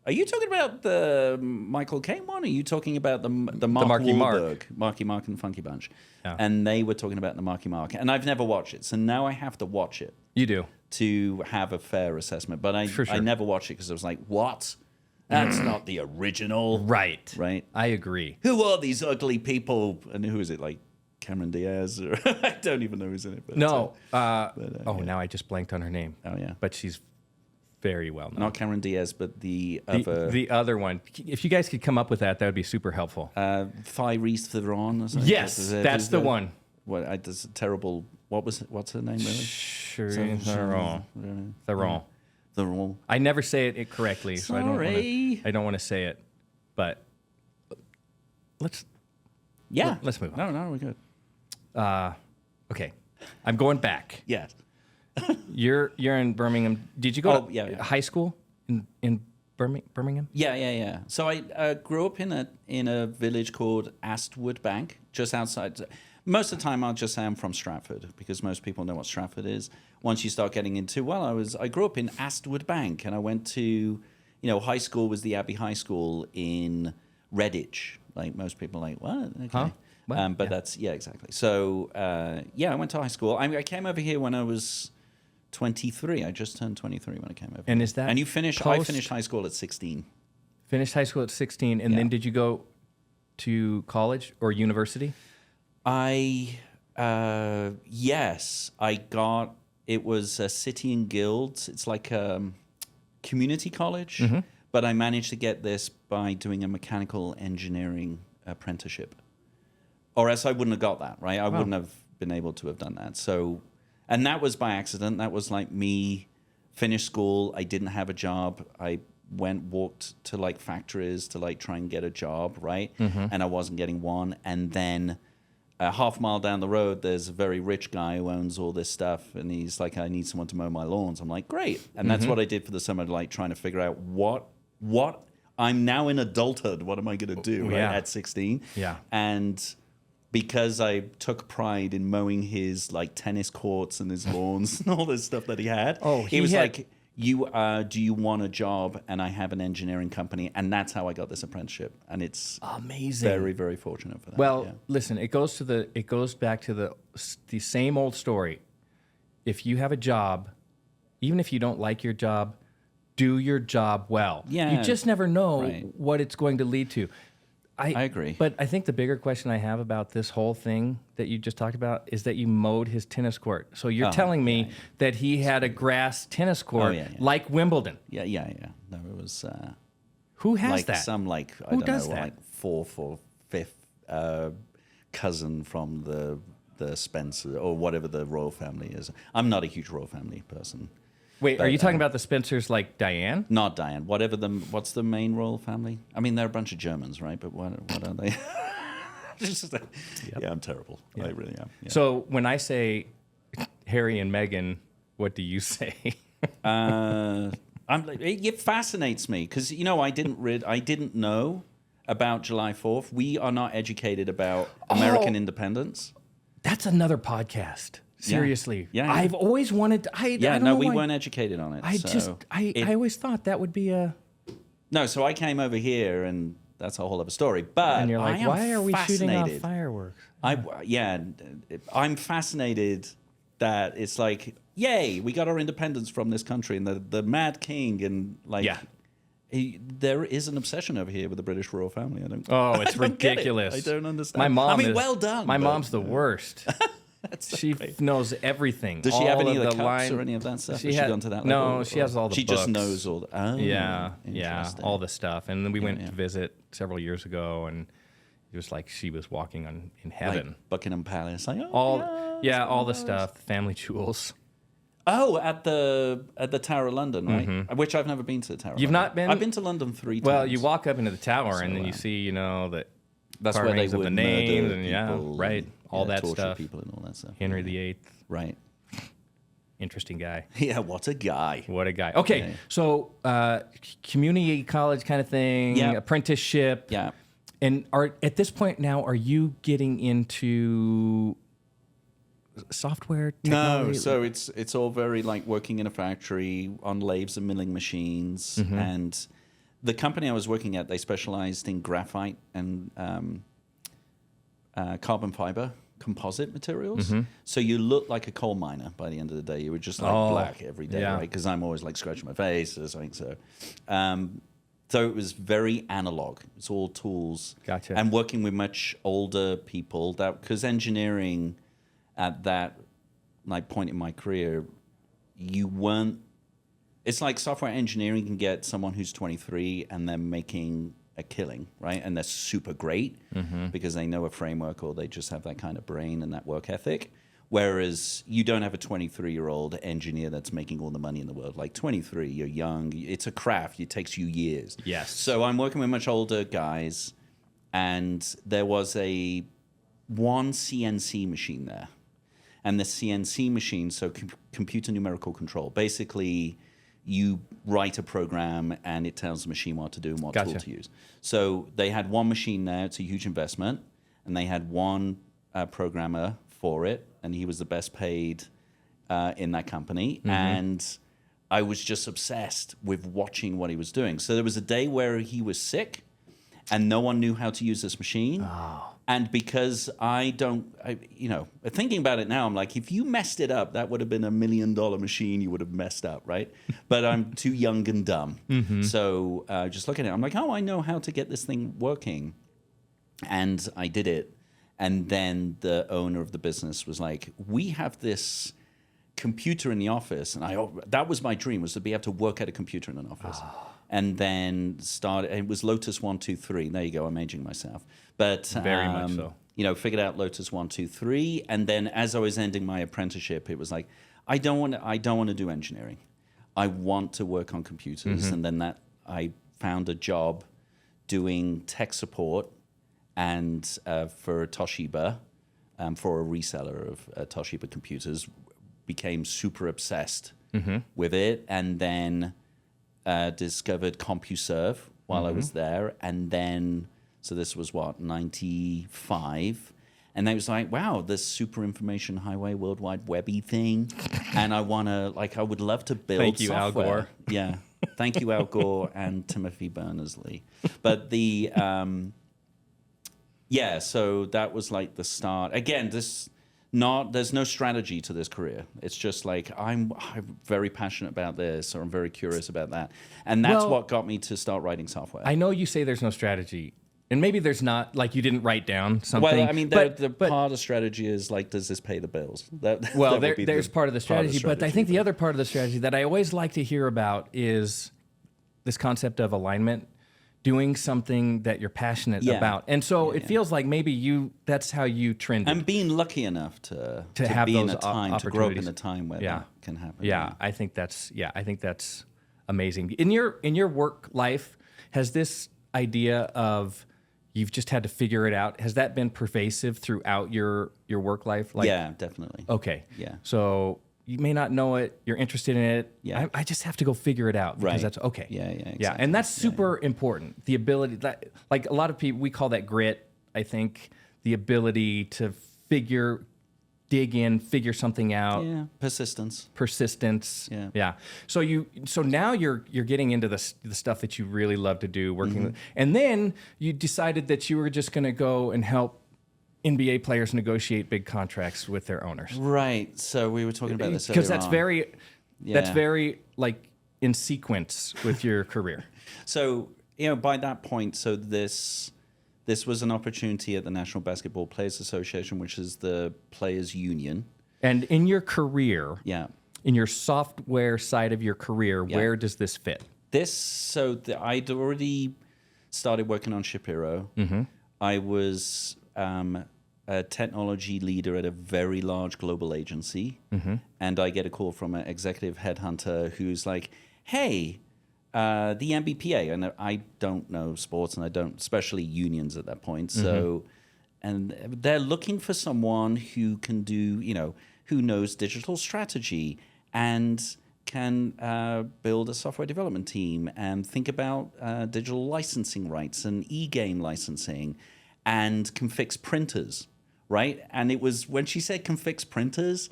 Are you talking about the Michael Caine one? Or are you talking about the Mark
Marky Mark.
Wahlberg, Marky Mark and the Funky Bunch?
Yeah.
And they were talking about the Marky Mark, and I've never watched it, so now I have to watch it
You do.
to have a fair assessment. But I
For sure.
I never watched it because I was like, what? That's not the original,
Right.
Right?
I agree.
Who are these ugly people? And who is it? Like Cameron Diaz? Or I don't even know who's in it. But,
No.
yeah.
Now I just blanked on her name.
Oh yeah.
But she's very well known.
Not Cameron Diaz, but the other.
The other one. If you guys could come up with that would be super helpful.
Tyrese Theron or something?
Yes, that's the one.
What? That's a terrible. What's her name? Really?
Sure. Theron. Theron.
Theron.
I never say it correctly, so
Sorry.
I don't want to say it. But let's move on.
No, we're good.
Okay. I'm going back.
Yes.
You're in Birmingham. Did you go to high school in Birmingham?
Yeah. So I grew up in a village called Astwood Bank, just outside. Most of the time, I'll just say I'm from Stratford because most people know what Stratford is. Once you start getting into, I grew up in Astwood Bank, and I went to, high school was the Abbey High School in Redditch. Like most people are like, what? Okay.
Huh? Well,
But that's, exactly. So, I went to high school. I came over here when I was 23. I just turned 23 when I came over.
And is that
And I finished high school at 16.
Finished high school at 16, and then did you go to college or university?
Yes, it was a City and Guilds. It's like community college, but I managed to get this by doing a mechanical engineering apprenticeship. Or else I wouldn't have got that, right? I wouldn't have been able to have done that. So, and that was by accident. That was like me, finished school. I didn't have a job. I walked to like factories to like try and get a job, right? And I wasn't getting one. And then a half mile down the road, there's a very rich guy who owns all this stuff. And he's like, I need someone to mow my lawns. I'm like, great. And that's what I did for the summer, like trying to figure out what I'm now in adulthood. What am I going to do at 16?
Yeah.
And because I took pride in mowing his like tennis courts and his lawns and all this stuff that he had. He was like, do you want a job? And I have an engineering company. And that's how I got this apprenticeship. And it's
amazing.
Very, very fortunate for that.
Well, listen, it goes back to the same old story. If you have a job, even if you don't like your job, do your job well.
Yeah.
You just never know
Right.
what it's going to lead to.
I agree.
But I think the bigger question I have about this whole thing that you just talked about is that you mowed his tennis court. So you're telling me that he had a grass tennis court like Wimbledon.
Yeah. No, it was
Who has
like
that?
some like, I
Who
don't
does
know,
that?
like fourth or fifth cousin from the Spencer or whatever the royal family is. I'm not a huge royal family person.
Wait, are you talking about the Spencers like Diane?
Not Diane. What's the main royal family? I mean, they're a bunch of Germans, right? But what are they? Yeah, I'm terrible. I really am. Yeah.
So when I say Harry and Meghan, what do you say?
It fascinates me because I didn't know about July 4th. We are not educated about American independence.
That's another podcast. Seriously.
Yeah.
I've always wanted to, I don't know
we
why.
weren't educated on it.
I always thought that would be a...
No, so I came over here and that's a whole other story. But
And you're like, why are we shooting off fireworks?
I'm fascinated that it's like, yay, we got our independence from this country and the Mad King and like... there is an obsession over here with the British royal family.
It's ridiculous.
I don't understand.
My mom
well done.
My mom's the worst. She knows everything.
Does she have any of the cups
line,
or any of that stuff?
She
Has
had,
she gone to that
no,
level?
she has all the
She
books.
just knows all the... Oh,
yeah,
interesting.
all the stuff. And then we went to visit several years ago, and it was like she was walking in heaven.
Like Buckingham Palace. Like,
all the stuff, family jewels.
Oh, at the Tower of London, right? Which I've never been to the Tower.
You've not been?
I've been to London 3 times.
Well, you walk up into the tower, and then you see, that
that's where they
carvings of
would
the names,
murder people
and all that
torture
stuff.
people and all that stuff.
Henry VIII,
Right.
interesting guy.
Yeah, what a guy.
What a guy. Okay, so community college kind of thing, apprenticeship.
Yeah.
And at this point now, are you getting into software technology?
No, so it's all very like working in a factory on lathes and milling machines, and the company I was working at, they specialized in graphite and carbon fiber composite materials. So you look like a coal miner by the end of the day. You were just like black every day, right? Because I'm always like scratching my face or something. So it was very analog. It's all tools.
Gotcha.
And working with much older people, that because engineering at that like point in my career, you weren't. It's like software engineering can get someone who's 23 and they're making a killing, right? And they're super great because they know a framework or they just have that kind of brain and that work ethic. Whereas you don't have a 23-year-old engineer that's making all the money in the world. Like 23, you're young. It's a craft. It takes you years.
Yes.
So I'm working with much older guys, and there was one CNC machine there. And the CNC machine, so computer numerical control, basically you write a program and it tells the machine what to do and what tool to use. So they had one machine there. It's a huge investment. And they had one programmer for it. And he was the best paid in that company. And I was just obsessed with watching what he was doing. So there was a day where he was sick and no one knew how to use this machine. Oh. And because thinking about it now, I'm like, if you messed it up, that would have been $1 million machine you would have messed up, right? But I'm too young and dumb. So just looking at it, I'm like, oh, I know how to get this thing working. And I did it. And then the owner of the business was like, we have this computer in the office. And that was my dream, was to be able to work at a computer in an office. Oh. And then it was Lotus 1, 2, 3. There you go, I'm aging myself. But
very much so.
Figured out Lotus 1, 2, 3. And then as I was ending my apprenticeship, it was like, I don't want to do engineering. I want to work on computers. And then I found a job doing tech support and for Toshiba, for a reseller of Toshiba computers, became super obsessed with it, and then discovered CompuServe while I was there, and then so this was 95, and I was like, wow, this super information highway World Wide Webby thing, and I would love to build.
Thank you,
software.
Al Gore.
Yeah, thank you, Al Gore and Timothy Berners-Lee, but the. Yeah, so that was like the start. Again, there's no strategy to this career. It's just like I'm very passionate about this, or I'm very curious about that, and that's what got me to start writing software.
I know you say there's no strategy, and maybe there's not. Like you didn't write down something.
Well, I mean, the part of strategy is like, does this pay the bills?
There's part of the strategy, but I think the other part of the strategy that I always like to hear about is this concept of alignment. Doing something that you're passionate about. And so it feels like maybe that's how you trended.
And being lucky enough to
have
be
those
in a time, to grow up in a time where that can happen.
Yeah, I think that's amazing. In your work life, has this idea of you've just had to figure it out, has that been pervasive throughout your work life? Like,
yeah, definitely.
Okay.
Yeah.
So you may not know it, you're interested in it.
Yeah.
I just have to go figure it out because that's okay.
Yeah, exactly.
Yeah, and that's super important. The ability that, like a lot of people, we call that grit, I think, the ability to dig in, figure something out.
Yeah, persistence.
Yeah. So now you're getting into the stuff that you really love to do, working with, and then you decided that you were just going to go and help NBA players negotiate big contracts with their owners.
Right. So we were talking about this
because that's
on.
That's very like in sequence with your career.
So by that point, so this was an opportunity at the National Basketball Players Association, which is the players' union.
And in your career,
in
your software side of your career, where does this fit?
I'd already started working on Shapiro. I was a technology leader at a very large global agency, and I get a call from an executive headhunter who's like, hey, the NBPA, and I don't know sports, and I don't, especially unions at that point, so, and they're looking for someone who can do, who knows digital strategy and can build a software development team and think about digital licensing rights and e-game licensing and can fix printers, right? And it was when she said can fix printers,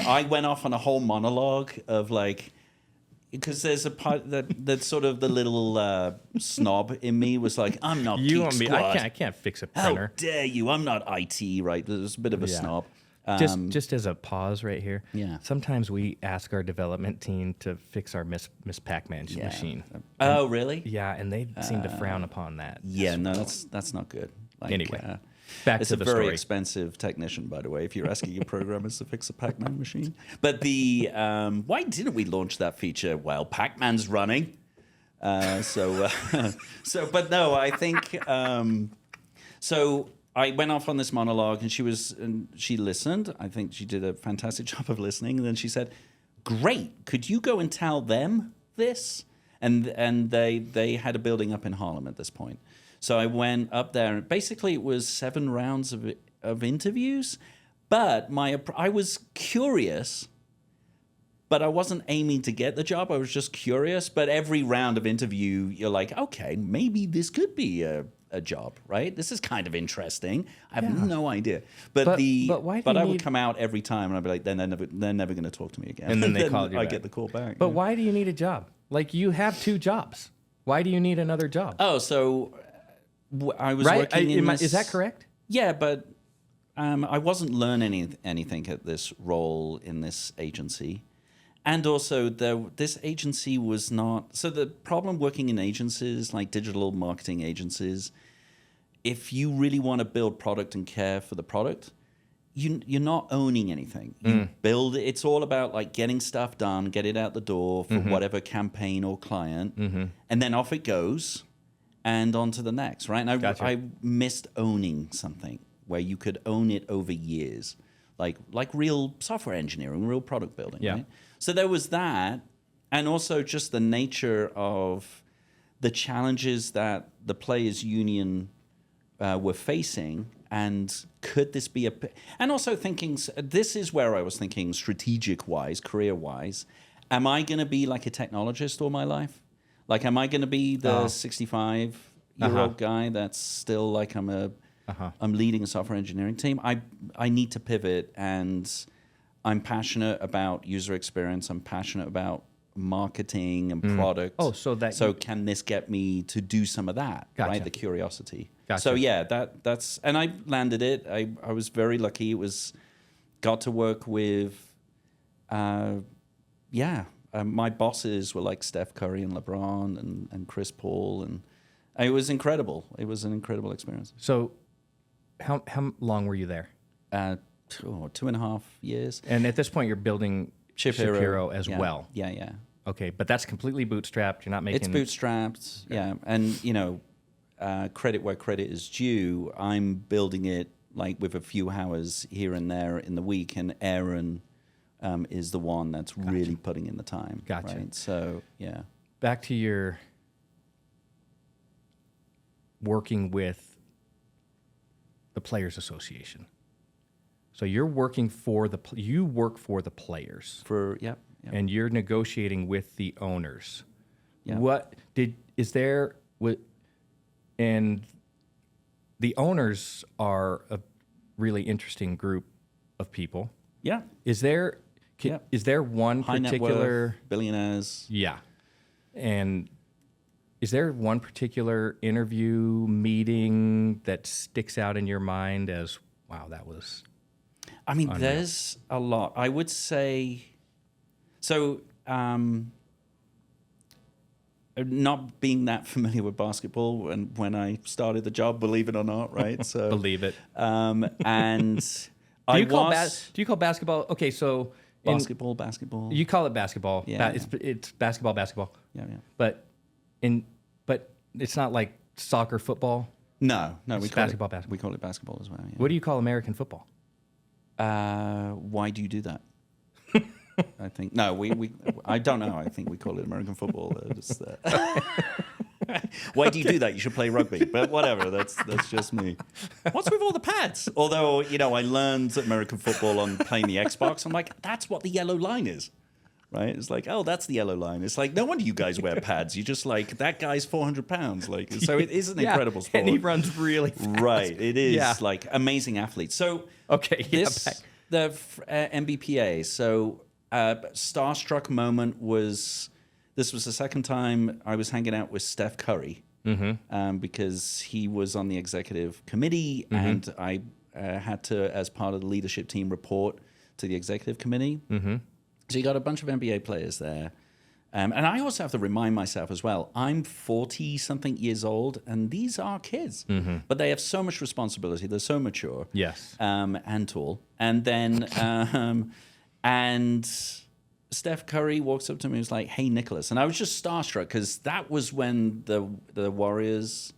I went off on a whole monologue of like, because there's a part that sort of the little snob in me was like, I'm not
You
Geek
want me?
Squad.
I can't fix a
How
printer.
dare you? I'm not IT, right? There's a bit of a snob.
Just as a pause right here.
Yeah.
Sometimes we ask our development team to fix our Miss Pac-Man machine.
Oh, really?
Yeah, and they seem to frown upon that.
Yeah, no, that's not good. Like,
Anyway, back
it's
to
a
the
very
story.
expensive technician, by the way, if you're asking your programmers to fix a Pac-Man machine. But the why didn't we launch that feature while Pac-Man's running? But no, I think so. I went off on this monologue, and she listened. I think she did a fantastic job of listening. And then she said, "Great, could you go and tell them this?" And they had a building up in Harlem at this point. So I went up there, and basically it was 7 rounds of interviews. But I was curious, but I wasn't aiming to get the job. I was just curious. But every round of interview, you're like, okay, maybe this could be a job, right? This is kind of interesting. I have no idea. But
why do you
I would
need-
come out every time, and I'd be like, then they're never going to talk to me again.
And then they called you
I
back.
get the call back.
But why do you need a job? Like, you have 2 jobs. Why do you need another job?
Oh, so I was
Right?
working in this,
Is that correct?
Yeah, but I wasn't learning anything at this role in this agency. And also, this agency was not... So the problem working in agencies, like digital marketing agencies, if you really want to build product and care for the product, you're not owning anything. You build it. It's all about like getting stuff done, get it out the door for whatever campaign or client, and then off it goes, and on to the next, right? And
Gotcha.
I missed owning something where you could own it over years, like real software engineering, real product building,
Yeah.
right? So there was that, and also just the nature of the challenges that the players' union were facing, and could this be and also thinking, this is where I was thinking strategic-wise, career-wise, am I going to be like a technologist all my life? Like, am I going to be the 65-year-old guy that's still like, I'm leading a software engineering team? I need to pivot, and I'm passionate about user experience. I'm passionate about marketing and product.
Oh, so
can this get me to do some of that?
Gotcha.
Right, the curiosity.
Gotcha.
So yeah, that's and I landed it. I was very lucky. Got to work with, my bosses were like Steph Curry and LeBron and Chris Paul, and it was incredible. It was an incredible experience.
So how long were you there?
2.5 years.
And at this point, you're building
Chip
Hero as
yeah.
well.
Yeah.
Okay, but that's completely bootstrapped. You're not making...
It's bootstrapped, yeah. And, credit where credit is due. I'm building it like with a few hours here and there in the week, and Aaron is the one that's really putting in the time.
Gotcha.
Right? So, yeah.
Back to your working with the Players Association. So you're working for you work for the players,
Yep.
and you're negotiating with the owners.
Yeah.
And the owners are a really interesting group of people.
Yeah.
Is there
Yeah.
is there one
High net
particular
worth, billionaires.
Yeah. And is there one particular interview meeting that sticks out in your mind as, wow, that was
I mean,
unreal?
there's a lot. I would say, so not being that familiar with basketball when I started the job, believe it or not, right? So
Believe it.
and
Do you call basketball? Okay, so
basketball.
you call it basketball.
Yeah.
It's basketball.
Yeah.
But it's not like soccer, football.
No,
It's
we call
basketball.
We call it basketball as well. Yeah.
What do you call American football?
Why do you do that? I think no, I don't know. I think we call it American football. Why do you do that? You should play rugby. But whatever, that's just me. What's with all the pads? Although I learned American football on playing the Xbox. I'm like, that's what the yellow line is, right? It's like, oh, that's the yellow line. It's like, no wonder you guys wear pads. You just like that guy's 400 pounds. Like, so it is an incredible sport.
And he runs really fast.
Right, it is like amazing athletes. So
Okay,
the MBPA. So starstruck moment was This was the second time I was hanging out with Steph Curry because he was on the executive committee, and I had to, as part of the leadership team, report to the executive committee. So you got a bunch of NBA players there. And I also have to remind myself as well, I'm 40-something years old, and these are kids. But they have so much responsibility. They're so mature.
Yes.
And tall. And then, and Steph Curry walks up to me and was like, hey, Nicholas. And I was just starstruck because that was when the Warriors,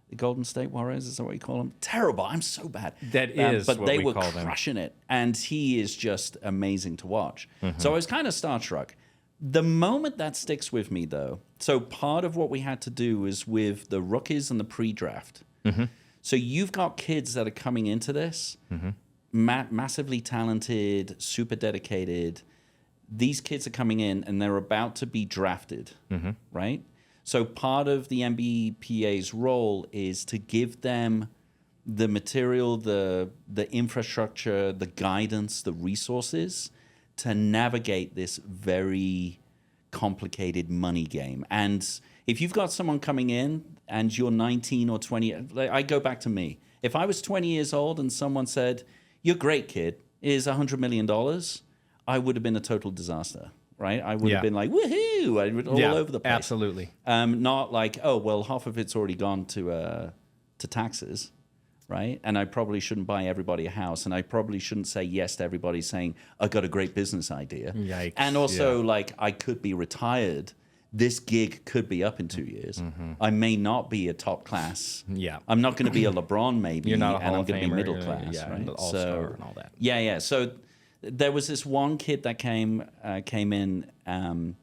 the Golden State Warriors, is that what you call them? Terrible. I'm so bad.
That is
but
what
they
we
were
call them.
crushing it. And he is just amazing to watch. So I was kind of starstruck. The moment that sticks with me, though, so part of what we had to do is with the rookies and the pre-draft. So you've got kids that are coming into this, massively talented, super dedicated. These kids are coming in and they're about to be drafted, right? So part of the NBPA's role is to give them the material, the infrastructure, the guidance, the resources to navigate this very complicated money game. And if you've got someone coming in and you're 19 or 20, I go back to me. If I was 20 years old and someone said, "You're great, kid, here's $100 million," I would have been a total disaster, right? I would have been like, woohoo, I would all over the place.
Absolutely.
Not like, oh, well, half of it's already gone to taxes, right? And I probably shouldn't buy everybody a house, and I probably shouldn't say yes to everybody saying, I got a great business idea.
Yikes.
And also, like, I could be retired. This gig could be up in 2 years. I may not be a top class.
Yeah.
I'm not going to be a LeBron, maybe.
You're not a
and
Hall
I'm
of
going to be
Famer,
middle class, right?
all-star and all that.
Yeah. So there was this one kid that came in, and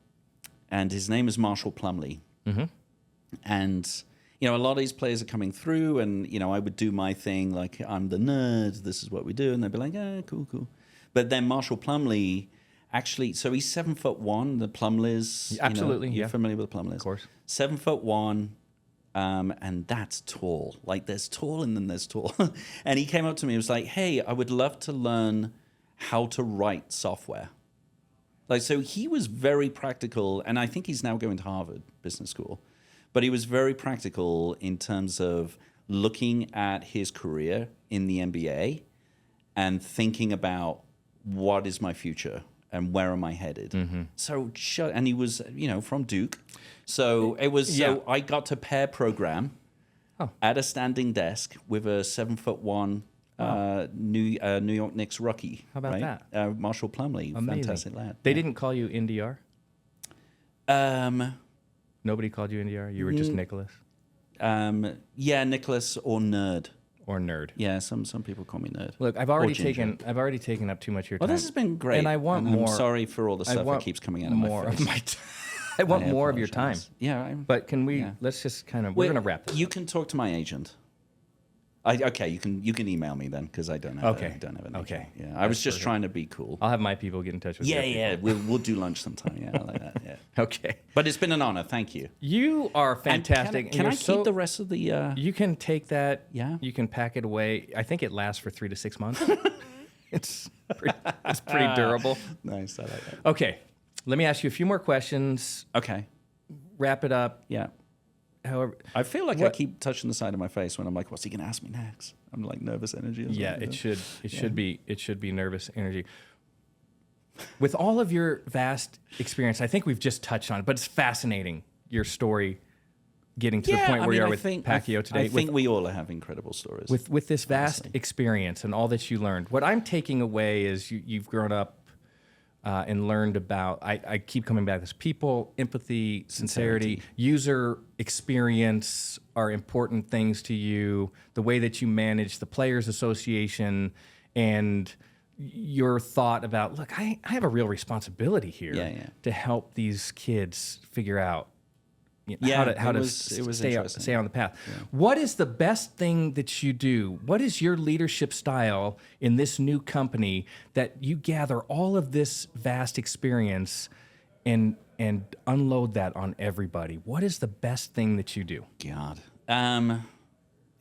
his name is Marshall Plumlee. And you know, a lot of these players are coming through, and you know, I would do my thing, like I'm the nerd. This is what we do, and they'd be like, cool. But then Marshall Plumlee, actually, so he's 7'1". The Plumlees,
Absolutely,
you're familiar with the Plumlees,
Of course.
7'1", and that's tall. Like there's tall, and then there's tall. And he came up to me and was like, "Hey, I would love to learn how to write software." Like, so he was very practical, and I think he's now going to Harvard Business School. But he was very practical in terms of looking at his career in the NBA and thinking about what is my future and where am I headed. So, and he was, from Duke. So it was, so I got to pair program at a standing desk with a 7'1" New York Knicks rookie.
How about
that? Marshall Plumlee,
Amazing.
fantastic lad.
They didn't call you NDR? Nobody called you NDR? You were just Nicholas?
Yeah, Nicholas or nerd.
Or nerd.
Yeah, some people call me nerd.
Look, I've already taken up too much of your time.
Well, this has been great.
And I want more.
I'm sorry for all the stuff that keeps coming out of my face.
I want more of your time.
Yeah.
But can we, let's just kind of, we're going to wrap this
You
up.
can talk to my agent. Okay, you can email me then, because I don't have an agent.
Okay.
Yeah, I was just trying to be cool.
I'll have my people get in touch with you.
Yeah. We'll do lunch sometime. Yeah, I like that. Yeah.
Okay.
But it's been an honor. Thank you.
You are fantastic.
And can I keep the rest of the?
You can take that.
Yeah.
You can pack it away. I think it lasts for 3 to 6 months. It's pretty durable.
Nice. I like that.
Okay. Let me ask you a few more questions.
Okay.
Wrap it up.
Yeah.
However,
I feel like I keep touching the side of my face when I'm like, "What's he going to ask me next?" I'm like nervous energy.
Yeah, it should be nervous energy. With all of your vast experience, I think we've just touched on it, but it's fascinating your story, getting to the point where you are with Pacquiao today.
I think we all have incredible stories.
With this vast experience and all that you learned, what I'm taking away is you've grown up and learned about, I keep coming back to this, people, empathy, sincerity, user experience are important things to you, the way that you manage the Players Association, and your thought about, look, I have a real responsibility here to help these kids figure out how to stay on the path. Yeah. What is the best thing that you do? What is your leadership style in this new company that you gather all of this vast experience and unload that on everybody? What is the best thing that you do?
God.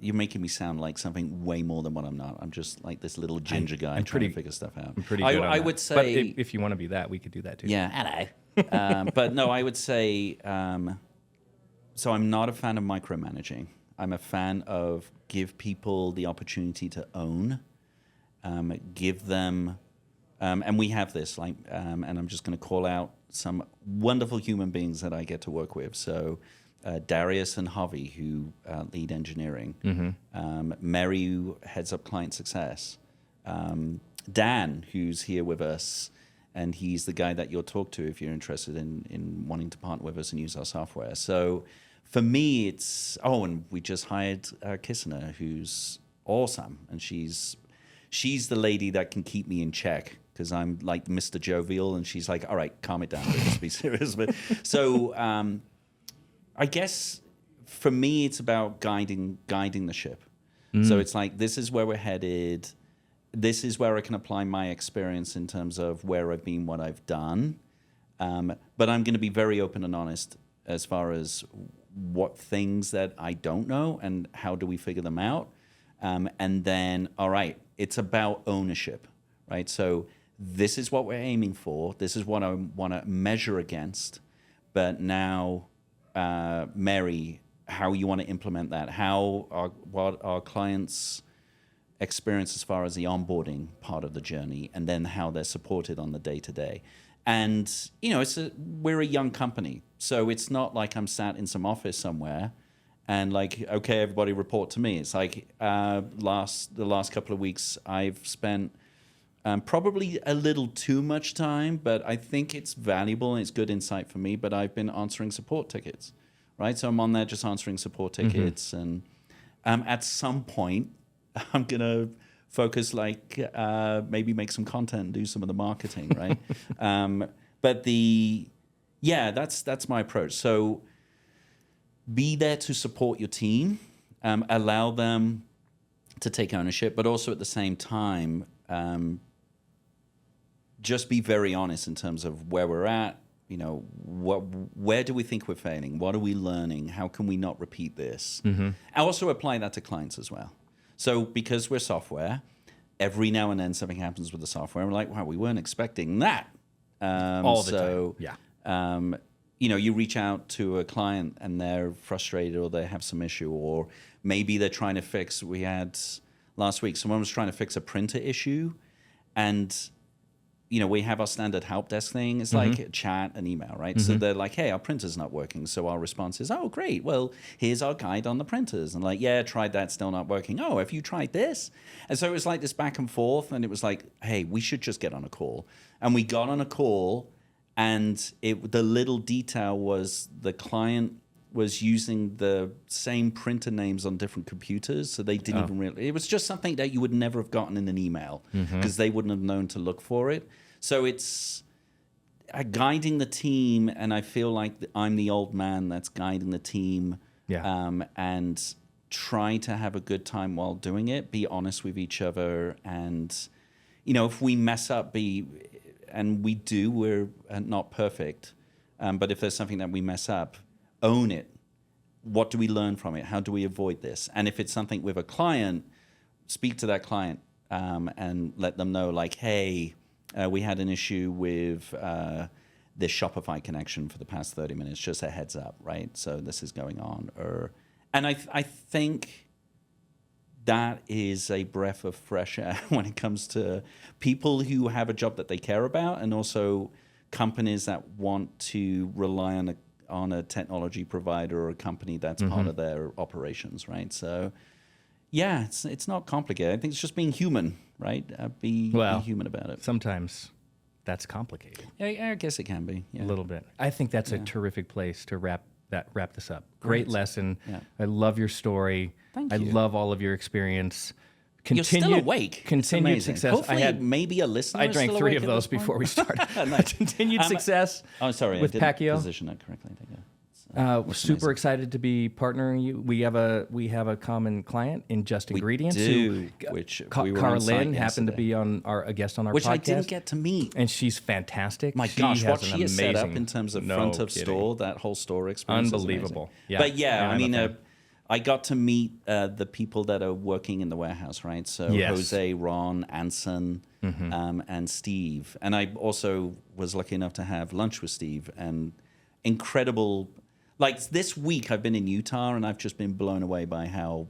You're making me sound like something way more than what I'm not. I'm just like this little ginger guy trying to figure stuff out.
I'm pretty good on
I
that.
would say...
But if you want to be that, we could do that too.
Yeah, hello. But no, I would say, so I'm not a fan of micromanaging. I'm a fan of give people the opportunity to own, give them, and we have this, and I'm just going to call out some wonderful human beings that I get to work with. So Darius and Javi, who lead engineering, Mary, who heads up client success, Dan, who's here with us, and he's the guy that you'll talk to if you're interested in wanting to partner with us and use our software. So for me, it's, and we just hired Kissner, who's awesome. And she's the lady that can keep me in check because I'm like Mr. Jovial. And she's like, all right, calm it down. Let's be serious. But so I guess for me, it's about guiding the ship. So it's like, this is where we're headed. This is where I can apply my experience in terms of where I've been, what I've done. But I'm going to be very open and honest as far as what things that I don't know and how do we figure them out. And then, all right, it's about ownership, right? So this is what we're aiming for. This is what I want to measure against. But now, Mary, how you want to implement that? What our clients experience as far as the onboarding part of the journey, and then how they're supported on the day-to-day. And, we're a young company, so it's not like I'm sat in some office somewhere and like, okay, everybody report to me. It's like the last couple of weeks I've spent probably a little too much time, but I think it's valuable and it's good insight for me, but I've been answering support tickets, right? So I'm on there just answering support tickets, and at some point I'm going to focus, maybe make some content and do some of the marketing, right? But that's my approach. So be there to support your team, allow them to take ownership, but also at the same time, just be very honest in terms of where we're at. Where do we think we're failing? What are we learning? How can we not repeat this? I also apply that to clients as well. So because we're software, every now and then something happens with the software. And we're like, wow, we weren't expecting that.
All the time. Yeah.
You reach out to a client and they're frustrated or they have some issue, or maybe they're trying to fix. We had last week, someone was trying to fix a printer issue, and we have our standard help desk thing. It's like a chat and email, right? So they're like, hey, our printer's not working. So our response is, oh, great. Well, here's our guide on the printers. And like, yeah, tried that, still not working. Oh, have you tried this? And so it was like this back and forth. And it was like, hey, we should just get on a call. And we got on a call, and the little detail was the client was using the same printer names on different computers. So they didn't even really, it was just something that you would never have gotten in an email because they wouldn't have known to look for it. So it's guiding the team, and I feel like I'm the old man that's guiding the team, and try to have a good time while doing it, be honest with each other, and, if we mess up, and we do, we're not perfect, but if there's something that we mess up, own it. What do we learn from it? How do we avoid this? And if it's something with a client, speak to that client and let them know, like, hey, we had an issue with this Shopify connection for the past 30 minutes. Just a heads up, right? So this is going on. And I think that is a breath of fresh air when it comes to people who have a job that they care about, and also companies that want to rely on a technology provider or a company that's part of their operations, right? So, yeah, it's not complicated. I think it's just being human, right? Be human about it.
Sometimes that's complicated.
Yeah, I guess it can be. Yeah.
A little bit. I think that's a terrific place to wrap this up. Great lesson.
Yeah.
I love your story.
Thank
I
you.
love all of your experience.
You're still awake.
Continued success.
Hopefully, maybe a listener.
I drank 3 of those before we started. Continued success.
Oh, sorry,
with
I didn't
Pacquiao.
position that correctly. I think,
Super excited to be partnering you. We have a common client in Just Ingredients.
We do, which we were on site
Carlin happened to
yesterday.
be a guest on our
which
podcast.
I didn't get to meet.
And she's fantastic.
My
she
gosh,
has
what
an
she has set up
amazing-
in terms of
No
front of
kidding.
store, that whole store experience.
Unbelievable.
Yeah. But yeah, I
I'm a
mean,
fan.
I got to meet the people that are working in the warehouse, right? So
Yes.
Jose, Ron, Anson, and Steve. And I also was lucky enough to have lunch with Steve. And incredible, like this week I've been in Utah and I've just been blown away by how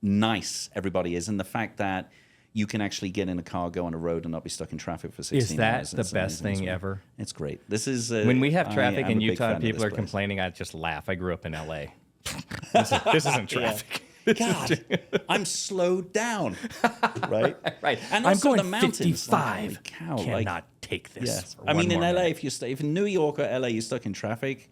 nice everybody is. And the fact that you can actually get in a car, go on a road, and not be stuck in traffic for 16 hours.
Is that the
It's
best
amazing.
thing ever?
It's great. This is
When we have traffic
I'm
in
a big
Utah
fan
and
of
people
this
are
place.
complaining, I just laugh. I grew up in LA. This isn't traffic.
God, I'm slowed down, right?
Right.
And
I'm
also
going
the mountains.
55.
Like, holy cow,
Cannot take this.
yes.
for
I mean,
one
in
more
LA,
minute.
if in New York or LA you're stuck in traffic,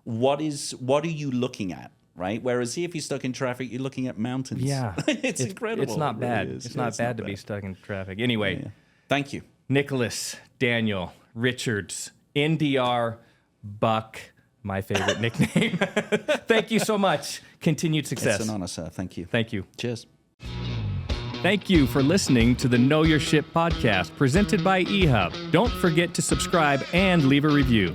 what are you looking at, right? Whereas here, if you're stuck in traffic, you're looking at mountains.
Yeah.
it's incredible.
It's not
It really
bad.
is.
It's
Yeah,
not bad to be stuck in traffic. Anyway,
Yeah. Thank you.
Nicholas, Daniel, Richards, NDR, Buck, my favorite nickname. Thank you so much. Continued success.
It's an honor, sir. Thank you.
Thank you.
Cheers.
Thank you for listening to the Know Your Ship podcast presented by eHub. Don't forget to subscribe and leave a review.